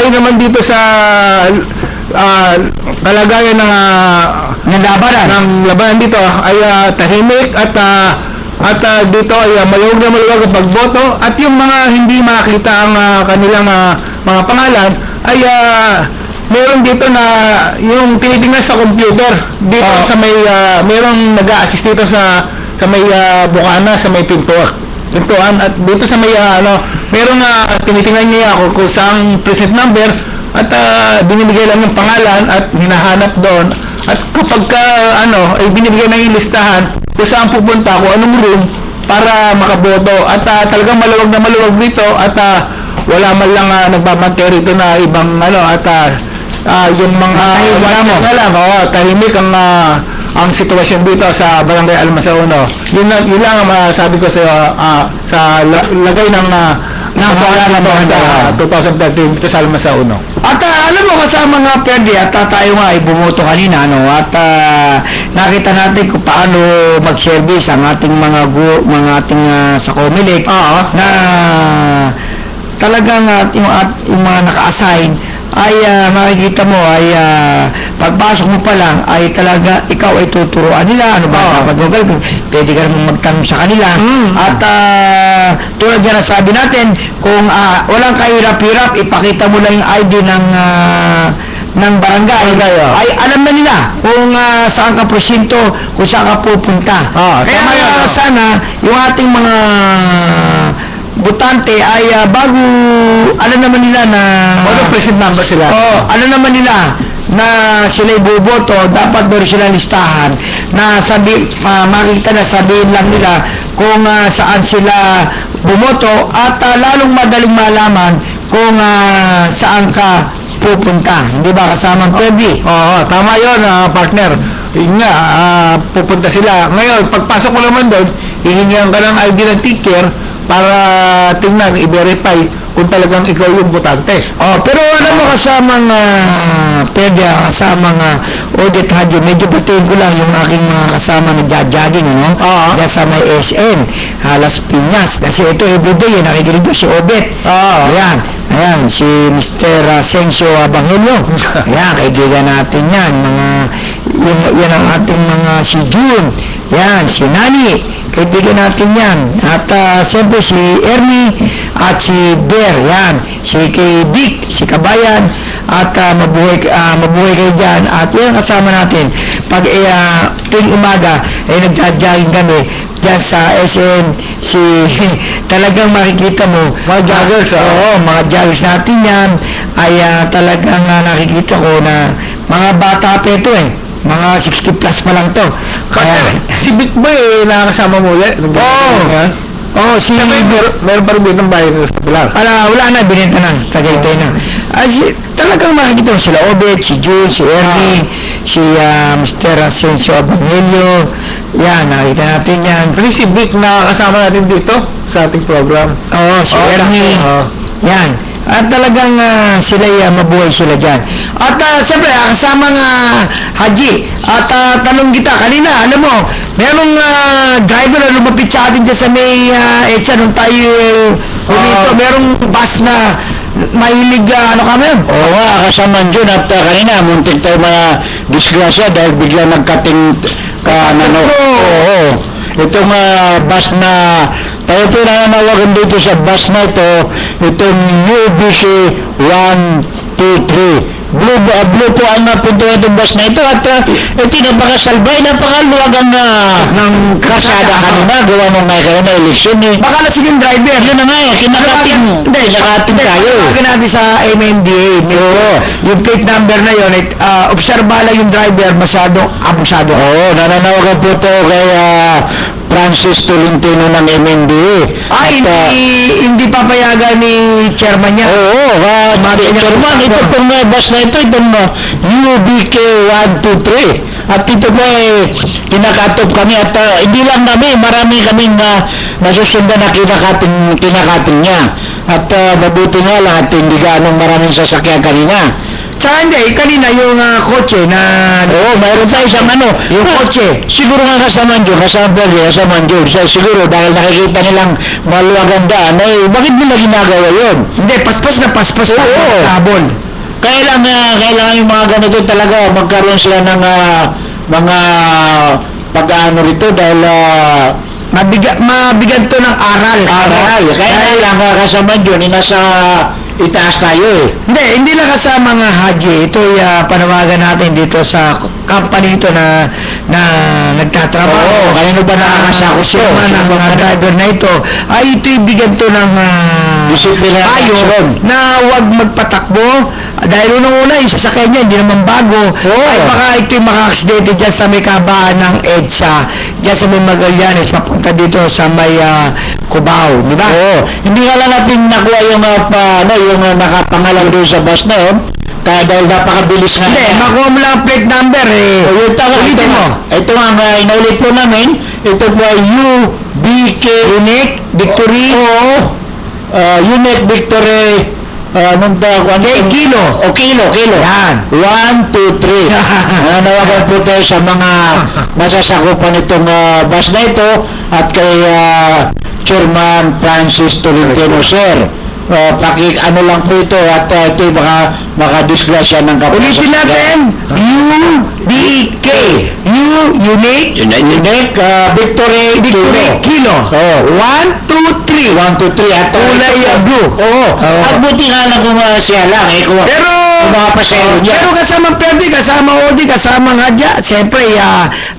ayun naman dito sa kalagayan ng labanan dito ay tahimik at dito ay maluwag ang pagboto, at yung mga hindi makita ang kanilang mga pangalan ay meron dito na yung tinitingnan sa computer dito sa may merong nag-a-assist dito sa may bukana, sa may pintuan, at dito sa may merong tinitingnan niya kung saang present number, at binibigay lang yung pangalan at hinahanap doon, at kapag ay binibigay ng listahan kung saan pupunta, kung anong room para makaboto, at talagang maluwag na maluwag dito, at wala man lang nagbabantay rito na ibang yung mga tahimik ang sitwasyon dito sa Barangay Almansa 1. Yun lang ang masabi ko sa lagay ng halalan sa 2013 dito sa Almansa 1. At alam mo, kasama nga Perde, at tayo nga ay bumoto kanina, at nakita natin kung paano mag-service ang ating mga ating sa Comelec na talagang yung mga naka-assign ay makikita mo ay pagpasok mo pa lang ay talaga ikaw ay tuturuan nila ano ba dapat mo gagawin, pwede ka naman magtanong sa kanila. At tulad yan na sabi natin, kung walang kahirap-hirap, ipakita mo lang yung ID ng barangay, ay alam na nila kung saan ka presinto, kung saan ka pupunta. Kaya sana yung ating mga butante ay bago alam naman nila na present number sila. Alam naman nila na sila'y boboto, dapat meron silang listahan na makikita na, sabihin lang nila kung saan sila bumoto, at lalong madaling malaman kung saan ka pupunta. Hindi ba kasamang Pwede? Tama yun, partner. Yun nga, pupunta sila. Ngayon, pagpasok mo naman doon, hihingihan ka ng ID ng ticker para tingnan, i-verify kung talagang ikaw yung botante. Pero alam mo, kasamang Pwede, kasamang Audit Hadyo, medyo batiin ko lang yung aking mga kasama na jogging, diyan sa may SN, Las Piñas. Kasi ito everyday, nakikinig doon si Obet. Ayan, si Mr. Sensio Abangelio. Ayan, kaibigan natin yan. Yan ang ating mga si June. Yan, si Nani. Kaibigan natin yan. At siyempre si Ernie at si Bear. Yan. Si kay Dick, si Kabayan. at mabuhay kayo dyan. At yan kasama natin. Pag tuwing umaga, nagja-jogging kami dyan sa SM. Talagang makikita mo. Mga joggers, Oo, mga joggers natin yan. Ay talagang nakikita ko na mga bata pa ito mga 60 plus pa lang to. Kaya, Si Vic ba nakakasama mo ulit? Meron pa rin ng bayan sa Pilar. wala na, binenta na, sa Tagaytay na. Talagang makikita mo sila, Obet, si Jules, si Ernie, si Mr. Asensio Abangelio. Yan, nakita natin yan. Pero si Vic nakakasama natin dito sa ating program. Oo, si Ernie. Yan. At talagang sila mabuhay sila dyan. At siyempre, kasama nga Haji. At tanong kita, kanina, alam mo, merong driver na lumapit sa atin dyan sa may Echa nung tayo dito. Merong bus na mahilig, kami yun? Oo nga, kasama dyan at kanina, muntik tayo mga disgrasya dahil bigla nagkating Oo. Itong bus na tayo po nananawagan dito sa bus na ito, itong UBK 123. Blue po ang napunto itong bus na ito at ito napakasalbay, napakaluwag ang ng kasada kanina, gawa mo nga kayo na eleksyon Baka lasing yung driver. Yun na nga kinakating tayo. Kinakating natin sa MMDA. Yung plate number na yun, obserba lang yung driver, masyadong abusado. Oo, nananawagan po ito kay Francis Tolentino ng MMDA. Hindi papayagan ni chairman niya. Oo, chairman, ito pong bus na ito, itong UBK 123. At ito po kinakatop kami at hindi lang kami, marami kaming nasusundan na kinakating niya. At mabuti nga lang at hindi ganong maraming sasakyan kanina. Tsaka hindi, kanina yung kotse na... Oo, mayroon tayo isang yung kotse. Siguro nga kasama Diyos. Siguro dahil nakikita nilang maluwagang daan, bakit nila ginagawa yun? Hindi, paspas na tabon. Kailangan yung mga ganito talaga magkaroon sila ng mga pag-ano rito dahil mabigyan to ng aral. Kaya lang kasama Diyos, nasa itaas tayo Hindi lang kasama nga Haji. Ito panawagan natin dito sa company ito na nagtatrabaho. Kanino ba nakakasako sila ng mga driver na ito? Ito ibigyan to ng payo na huwag magpatakbo. Dahil unang-una, yung sasakyan niya, hindi naman bago. Ay baka ito yung makakaksidente dyan sa may kabaan ng EDSA, dyan sa may Magallanes, papunta dito sa may Cubao, di ba? Hindi nga lang natin nakuha yung yung nakapangalan doon sa bus na yun. Kaya dahil napakabilis nga. Hindi, makuha mo lang plate number ulitin mo. Ito nga, inaulit po namin. Ito po ay UBK Unique Victory. Unique Victory Kilo. Kilo. Yan. 1, 2, 3. Nawagan po tayo sa mga masasakupan itong bus na ito at kay Chairman Francis Tolentino, sir. Ano lang po ito at ito makadisgrasya ng kapatid. Ulitin natin. UBK. Unique Victory Kilo. 1, 2, 3. At kulay blue. At buti nga lang kung siya lang pero mga pasero niya. Pero kasama Perdi, kasama Odi, kasama Ngadya, siyempre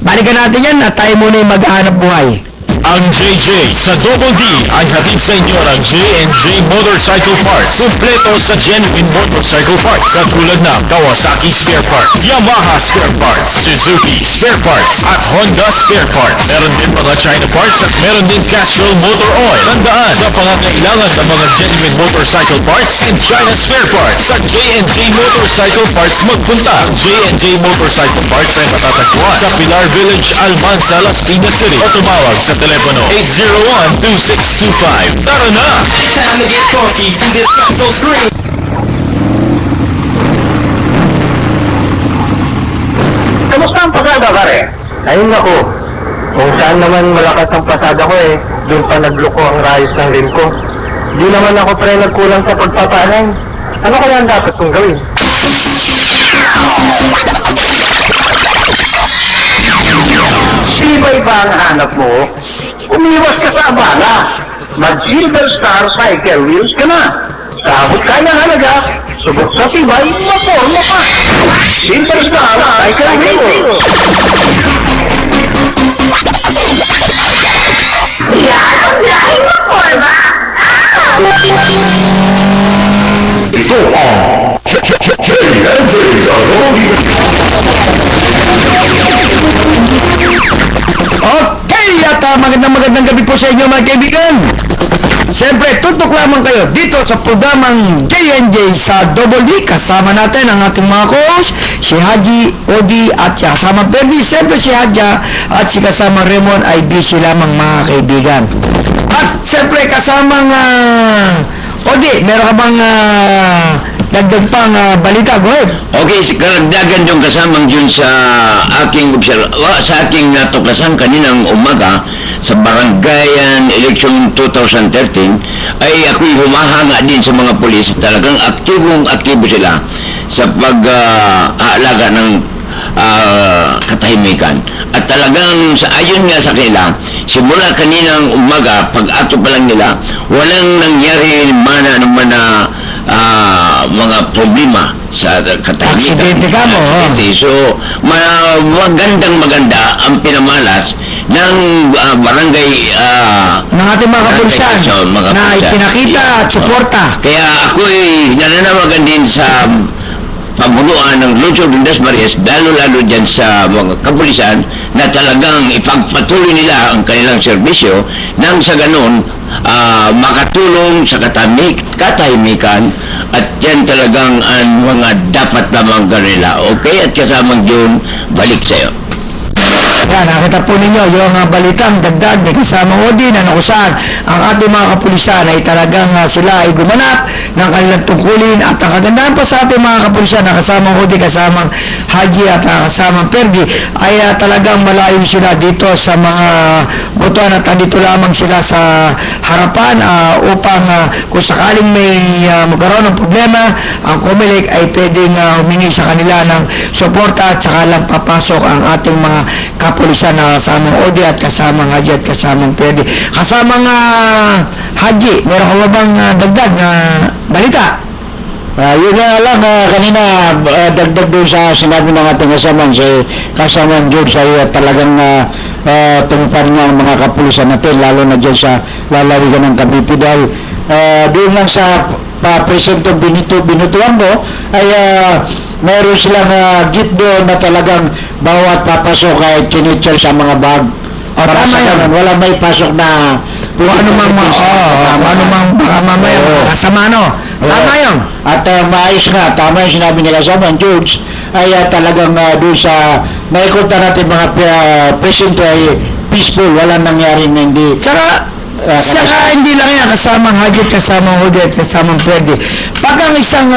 balikan natin yan na tayo muna yung mag-aanap buhay. Ang JJ sa Double D ay hatid sa inyo ng J&J Motorcycle Parts. Kumpleto sa genuine motorcycle parts katulad ng Kawasaki Spare Parts, Yamaha Spare Parts, Suzuki Spare Parts at Honda Spare Parts. Meron din mga China parts at meron din Castrol Motor Oil. Tandaan sa pangangailangan ng mga genuine motorcycle parts and China Spare Parts sa J&J Motorcycle Parts magpunta. Ang J&J Motorcycle Parts ay matatagpuan sa Pilar Village, Almanza, Las Piñas City o tumawag sa telepono 801-2625. Tara na! It's time to get funky to this so scream. Kamusta ang pasada, pare? Ayun ako. Kung saan naman malakas ang pasada ko doon pa nagloko ang rayos ng rin ko. Di naman ako pre nagkulang sa pagpapanan. Ano kaya ang dapat kong gawin? Silver ba ang hanap mo? Umiwas ka sa abala. Mag-Silver Star Cycle Wheels ka na. Sa abot kayang halaga, Subok sa tibay, maporma pa. Superstar Cycle Hero. Yan ang dahil maporma. Ito ang JNJ sa Dolby. Okay, at magandang gabi po sa inyo mga kaibigan. Siyempre, tutok lamang kayo dito sa programang JNJ sa Double D. Kasama natin ang ating mga co-host, si Haji, Odi at kasama Perdi. Siyempre si Hadja at si kasama Raymond ay busy lamang mga kaibigan. At siyempre kasamang Odi, meron ka bang dagdag pang balita? Go ahead. Okay, karagdagan yung kasamang dyan sa aking sa aking natuklasan kaninang umaga sa Barangayan Election 2013 ay ako'y humahanga din sa mga pulis. Talagang aktibo sila sa pag-aalaga ng katahimikan. At talagang ayon nga sa kanila, simula kaninang umaga, pag-ato pa lang nila, walang nangyari mga problema sa katahimikan. Aksidente ka mo. So, maganda ang pinamalas ng barangay ng ating mga kapulisan na ipinakita at suporta. Kaya ako'y nananawagan din sa pamunuan ng Lungsod ng Dasmariñas, lalo dyan sa mga kapulisan na talagang ipagpatuloy nila ang kanilang serbisyo nang sa ganon makatulong sa katahimikan at yan talagang ang mga dapat lamang ganila. Okay? At kasamang yun, balik sa'yo. Yan, nakita po ninyo yung balitang dagdag may kasamang Odi na nakusaan ang ating mga kapulisan ay talagang sila ay gumanap ng kanilang tungkulin at ang kagandahan pa sa ating mga kapulisan na kasamang Odi, kasamang Haji at kasamang Perdi ay talagang malayo sila dito sa mga botohan at dito lamang sila sa harapan upang kung sakaling may magkaroon ng problema, ang COMELEC ay pwedeng humingi sa kanila ng suporta at saka lang papasok ang ating mga kapulisan na kasamang Odi at kasamang Haji at kasamang Perdi. Kasamang Haji, meron ka ba bang dagdag na balita? Yun na lang, kanina dagdag doon sa sinabi ng ating kasamang George ay talagang tungpan ng mga kapulisan natin, lalo na dyan sa lalawigan ng Cavite dahil doon lang sa Presidente Binutuan mo ay meron silang gift doon na talagang bawat papasok ay kinitcher sa mga bag. Tama yan. Wala may pasok na kung ano mang baka mamaya kasama tama yun. At maayos nga, tama yung sinabi nila sa George ay talagang doon sa naikutan natin mga presinto ay peaceful, walang nangyaring hindi. Saka hindi lang yan, kasamang Haji, kasamang Odi at kasamang Perdi. Pag ang isang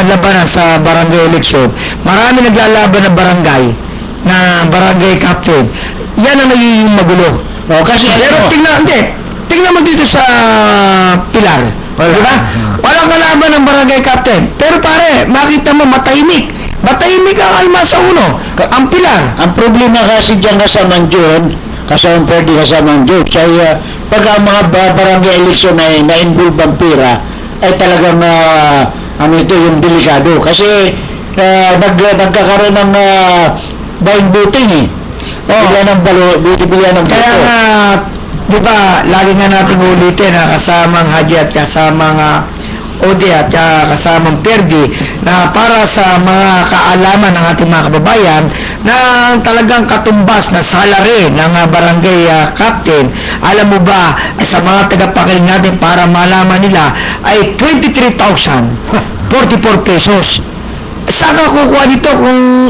labanan sa barangay election, marami naglalaban na barangay captain, yan ang nagiging magulo. Pero tingnan mo dito sa Pilar. Diba? Walang kalaban ng barangay captain. Pero pare, makita mo matahimik ang Almasa 1, ang Pilar. Ang problema kasi dyan kasamang John, kasamang Perdi, kasamang George ay pag ang mga barangay election ay na-involve ang pira ay talagang ito yung delikado kasi nagkakaroon ng buying voting bilihan ng kaya nga di ba lagi nga natin ulitin kasamang Haji at kasamang Odi at kasamang Perdi na para sa mga kaalaman ng ating mga kababayan na talagang katumbas na salary ng barangay captain, alam mo ba sa mga tagapakinig natin para malaman nila ay 23,044 pesos. Saan ka kukuha dito kung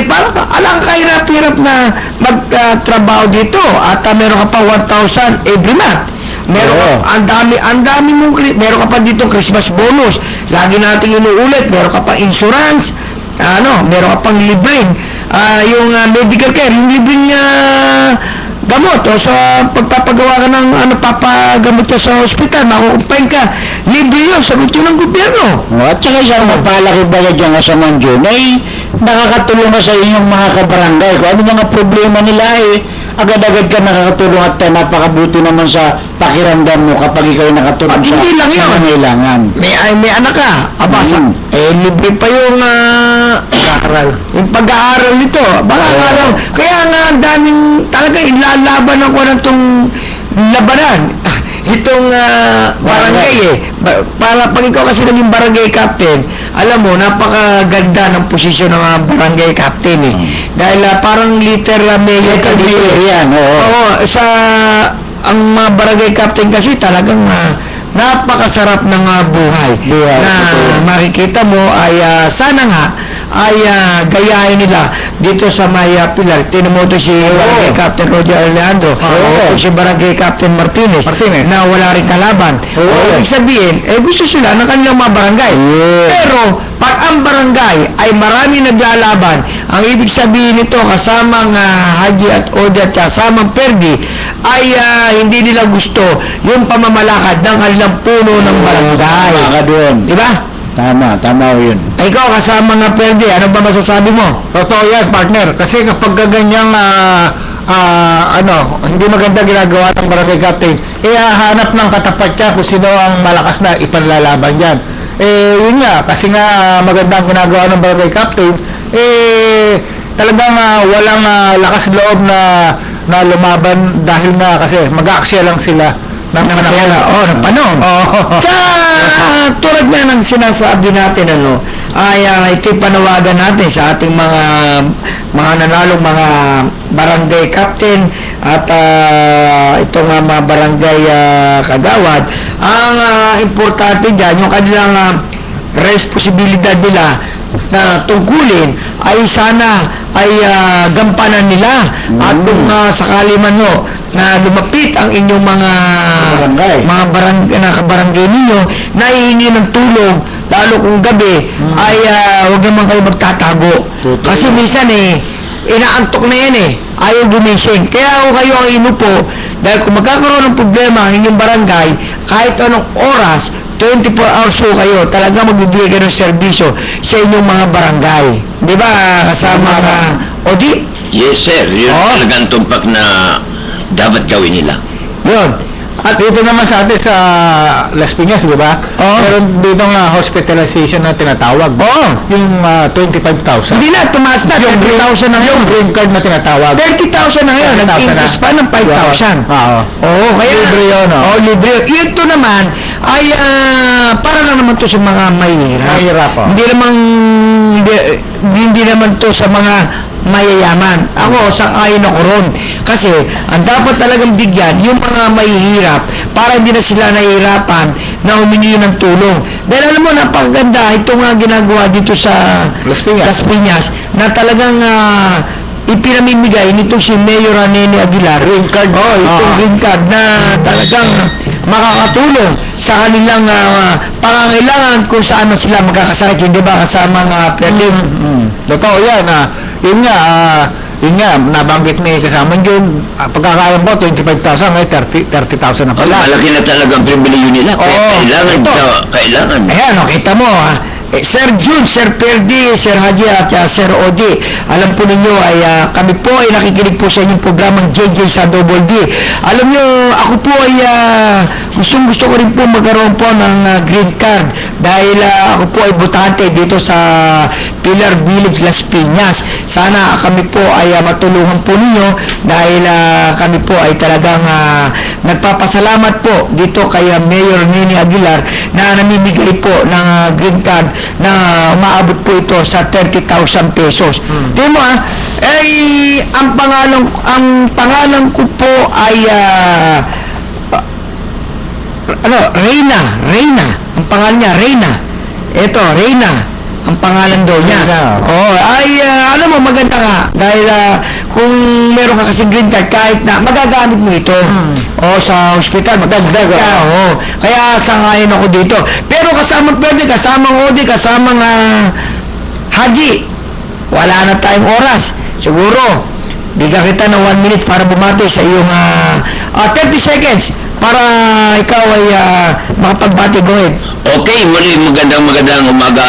parang alang kahirap-hirap na magtrabaho dito at meron ka pa 1,000 every month. Meron ka, ang dami mong, meron ka pa dito Christmas bonus. Lagi nating inuulit, meron ka pa insurance, meron ka pang libreng, yung medical care, yung libreng gamot o sa pagpapagawa ka ng papagamot ka sa hospital, makukumpain ka, libre yun, sagot yun ng gobyerno. At saka isang mapalaki ba dyan nga sa Manjun ay nakakatulong na sa inyong mga kabarangay. Kung ano mga problema nila agad-agad ka nakakatulong at napakabuti naman sa pakiramdam mo kapag ikaw ay nakatulong At hindi lang yun. nangangailangan. May anak ka, abasa, libre pa yung yung pag-aaral nito. Baka araw. Kaya nga, ang daming talaga ilalaban ako ng itong labanan. Itong barangay para pag ikaw kasi naging barangay captain, alam mo, napakaganda ng posisyon ng barangay captain Dahil parang literal mayor ka dito. Yan, Oo, ang mga barangay captain kasi talagang napakasarap ng buhay. Na makikita mo ay sana nga ay gayahin nila dito sa may Pilar. Tinan mo ito si Barangay Captain Roger Alejandro. Ito si Barangay Captain Martinez na wala rin kalaban. Ibig sabihin, gusto sila ng kanilang mga barangay. Pero pag ang barangay ay marami naglalaban, ang ibig sabihin nito kasamang Haji at Odi at kasamang Perdi ay hindi nila gusto yung pamamalakad ng kanilang puno ng barangay. Diba? Tama yun. Ikaw kasama nga Perdi, ano ba masasabi mo? Totoo yan, partner. Kasi kapag ganyang hindi maganda ginagawa ng barangay captain, hahanap ng katapat niya kung sino ang malakas na ipanlalaban dyan. Yun nga, kasi nga maganda ang ginagawa ng barangay captain, talagang walang lakas loob na lumaban dahil nga kasi mag-aaksya lang sila ng panahon. Tulad nga ng sinasabi natin, ito'y panawagan natin sa ating mga nanalong mga barangay captain at ito nga mga barangay kagawad. Ang importante dyan, yung kanilang responsibilidad nila na tungkulin ay sana ay gampanan nila. At kung sakali man na lumapit ang inyong mga barangay ninyo na hihingi ng tulong, lalo kung gabi, ay huwag naman kayo magtatago. Kasi minsan inaantok na yan ayaw gumising. Kaya kung kayo ang inupo, dahil kung magkakaroon ng problema ang inyong barangay, kahit anong oras, 24 hours kayo, talaga magbibigay kayo ng serbisyo sa inyong mga barangay. Di ba, kasama Odi? Yes, sir. Yun talagang tumpak na dapat gawin nila. Yun. At dito naman sa atin sa Las Piñas, di ba? Meron dito nga hospitalization na tinatawag. Yung 25,000. Hindi na, tumaas na. 30,000 na ngayon. Yung green card na tinatawag. 30,000 na ngayon. Nag-increase pa ng 5,000. Kaya libre yun. Libre. Ito naman ay para na naman to sa mga mahihirap. Hindi naman to sa mga mayayaman. Ako, sang-ayon ako ron. Kasi, ang dapat talagang bigyan, yung mga mahihirap, para hindi na sila nahihirapan na humingi ng tulong. Dahil alam mo, napakaganda, ito nga ginagawa dito sa Las Piñas, na talagang ipinamimigay nitong si Mayor Nene Aguilar. Green card. Itong green card na talagang makakatulong sa kanilang pangangailangan kung saan sila magkakasakit. Hindi ba kasama nga Perdi? Totoo yan. Yun nga, nabanggit ni kasama yun, pagkakalam ko, 25,000, may 30,000 na pala. Malaki na talagang pribilehyo nila. Kailangan. Ayan, kita mo, Sir Jun, Sir Perdi, Sir Haji at Sir Odi, alam po ninyo ay kami po ay nakikinig po sa inyong programang JJ sa Double D. Alam nyo, ako po ay gusto ko rin po magkaroon po ng green card dahil ako po ay butante dito sa Pilar Village, Las Piñas. Sana kami po ay matulungan po ninyo dahil kami po ay talagang nagpapasalamat po dito kay Mayor Nene Aguilar na namimigay po ng green card na umaabot po ito sa 30,000 pesos. Tingnan mo ang pangalan ko po ay Reyna. Ang pangalan niya, Reyna. Ito, Reyna. Ang pangalan daw niya. Alam mo, maganda nga. Dahil kung meron ka kasing green card, kahit na magagamit mo ito. Sa hospital, magdagdag ka. Kaya sangayon ako dito. Pero kasama pwede, kasama Odi, kasama Haji. Wala na tayong oras. Siguro, bigyan kita ng 1 minute para bumati sa iyong 30 seconds para ikaw ay makapagbati. Go ahead. Okay, muli magandang umaga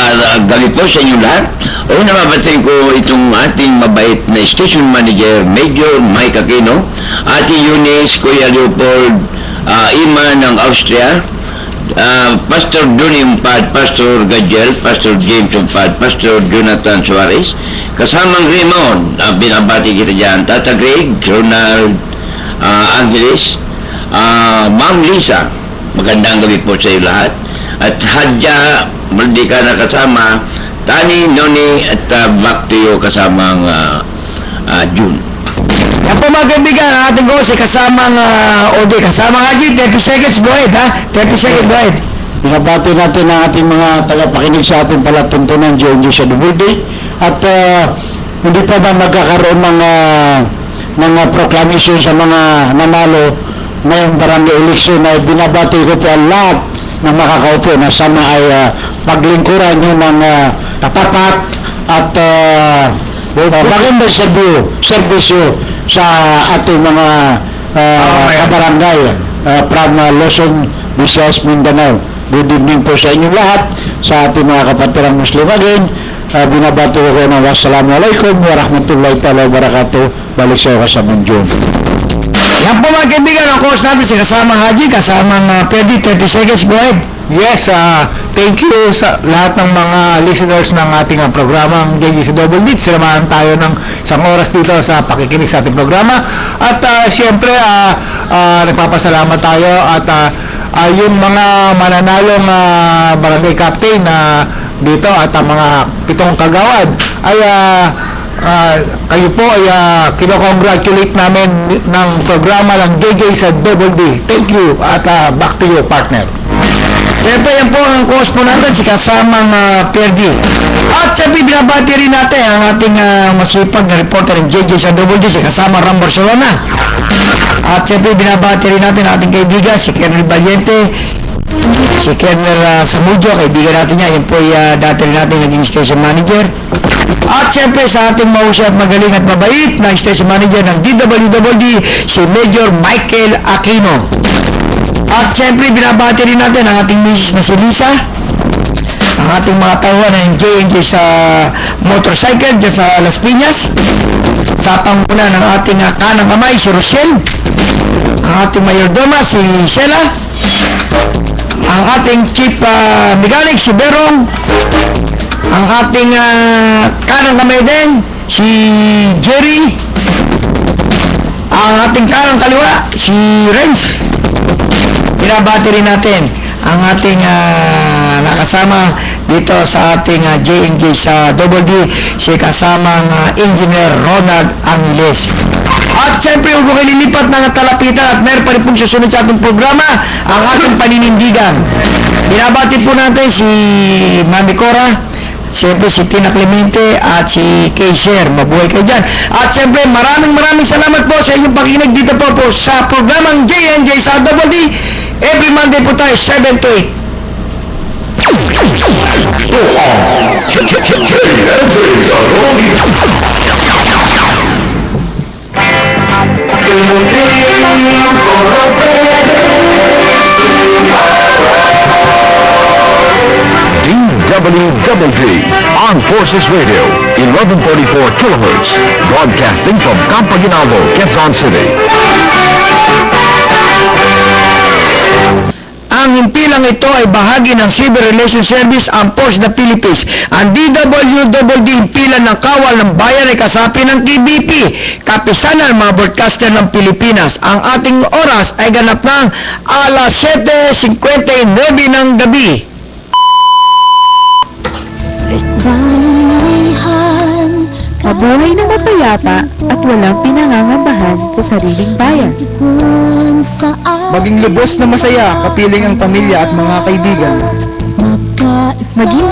gabi po sa inyo lahat. Nababatay ko itong ating mabait na station manager, Major Mike Aquino, Ate Eunice, Kuya Leopold, Ima ng Austria, Pastor Johnny Umpad, Pastor Gadiel, Pastor James Umpad, Pastor Jonathan Suarez, kasamang Raymond, binabati kita dyan, Tata Greg, Ronald Angeles, Ma'am Lisa, magandang gabi po sa iyo lahat, at Hadja, hindi ka na kasama, Tani, Noni, at back to you kasamang June. Yan po mga kaibigan, ang ating host ay kasamang Ode, kasamang Haji, 30 seconds, go ahead ha, 30 seconds, go ahead. Binabati natin ang ating mga tagapakinig sa ating palatuntunan JNJ sa Double-D at hindi pa ba magkakaroon ng proclamation sa mga nanalo ngayong barangay election ay binabati ko po ang lahat ng makakaupo na sana ay paglingkuran nyo ng tapat at magandang serbisyo sa ating mga kabarangay from Luzon, Visayas, Mindanao. Good evening po sa inyong lahat, sa ating mga kapatirang Muslim again. Binabati ko ng wassalamualaikum warahmatullahi ta'ala wabarakatuh. Balik sa iyo kasamang June. Yan po mga kaibigan, ang course natin si kasamang Haji, kasamang Peddy, 30 seconds, go ahead. Yes, thank you sa lahat ng mga listeners ng ating programang JJ sa Double D. Sinamahan tayo ng isang oras dito sa pakikinig sa ating programa. At siyempre, nagpapasalamat tayo at yung mga mananalong barangay captain dito at ang mga 7 kagawad ay kayo po ay kinocongratulate namin ng programa ng JJ sa Double D. Thank you at back to you, partner. Siyempre, yan po ang course po natin, si kasamang Perdi. At siyempre, binabati rin natin ang ating masipag na reporter ng JJ sa Double D, si kasamang Ram Barcelona. At siyempre, binabati rin natin ang ating kaibigan, si Colonel Valiente, si Colonel Samudio, kaibigan natin niya. Yan po ay dati rin natin naging station manager. At siyempre, sa ating mahusay at magaling at mabait na station manager ng DWD, si Major Michael Aquino. At siyempre, binabati rin natin ang ating misis na si Lisa, ang ating mga tauhan ng J&J sa motorcycle dyan sa Las Piñas, sa panguna ng ating kanang kamay si Rochelle, ang ating mayordoma si Sheila, ang ating chief mechanic si Berong, ang ating kanang kamay din si Jerry, ang ating kanang kaliwa si Renz. Binabati rin natin ang ating nakasama dito sa ating J&J sa Double D, si kasamang Engineer Ronald Angeles. At siyempre, huwag ko lilipat ng talapitan at meron pa rin pong susunod sa ating programa, ang ating paninindigan. Binabati po natin si Mami Cora, siyempre si Tina Clemente at si Keisher. Mabuhay kayo dyan. At siyempre, maraming salamat po sa inyong pakikinig dito po sa programang J&J sa Double D. Every Monday po tayo, 7 to 8. DWDD, Armed Forces Radio, 1144 kilohertz, broadcasting from Campaginaldo, Quezon City. Ang himpilang ito ay bahagi ng Civil Relations Service ang Force na Philippines. Ang DWDD himpilan ng kawal ng bayan ay kasapi ng TBP, kapisanan ng mga broadcaster ng Pilipinas. Ang ating oras ay ganap ng alas 7:59 ng gabi. Mabuhay na mapayapa at walang pinangangambahan sa sariling bayan. Maging lubos na masaya, kapiling ang pamilya at mga kaibigan. Maging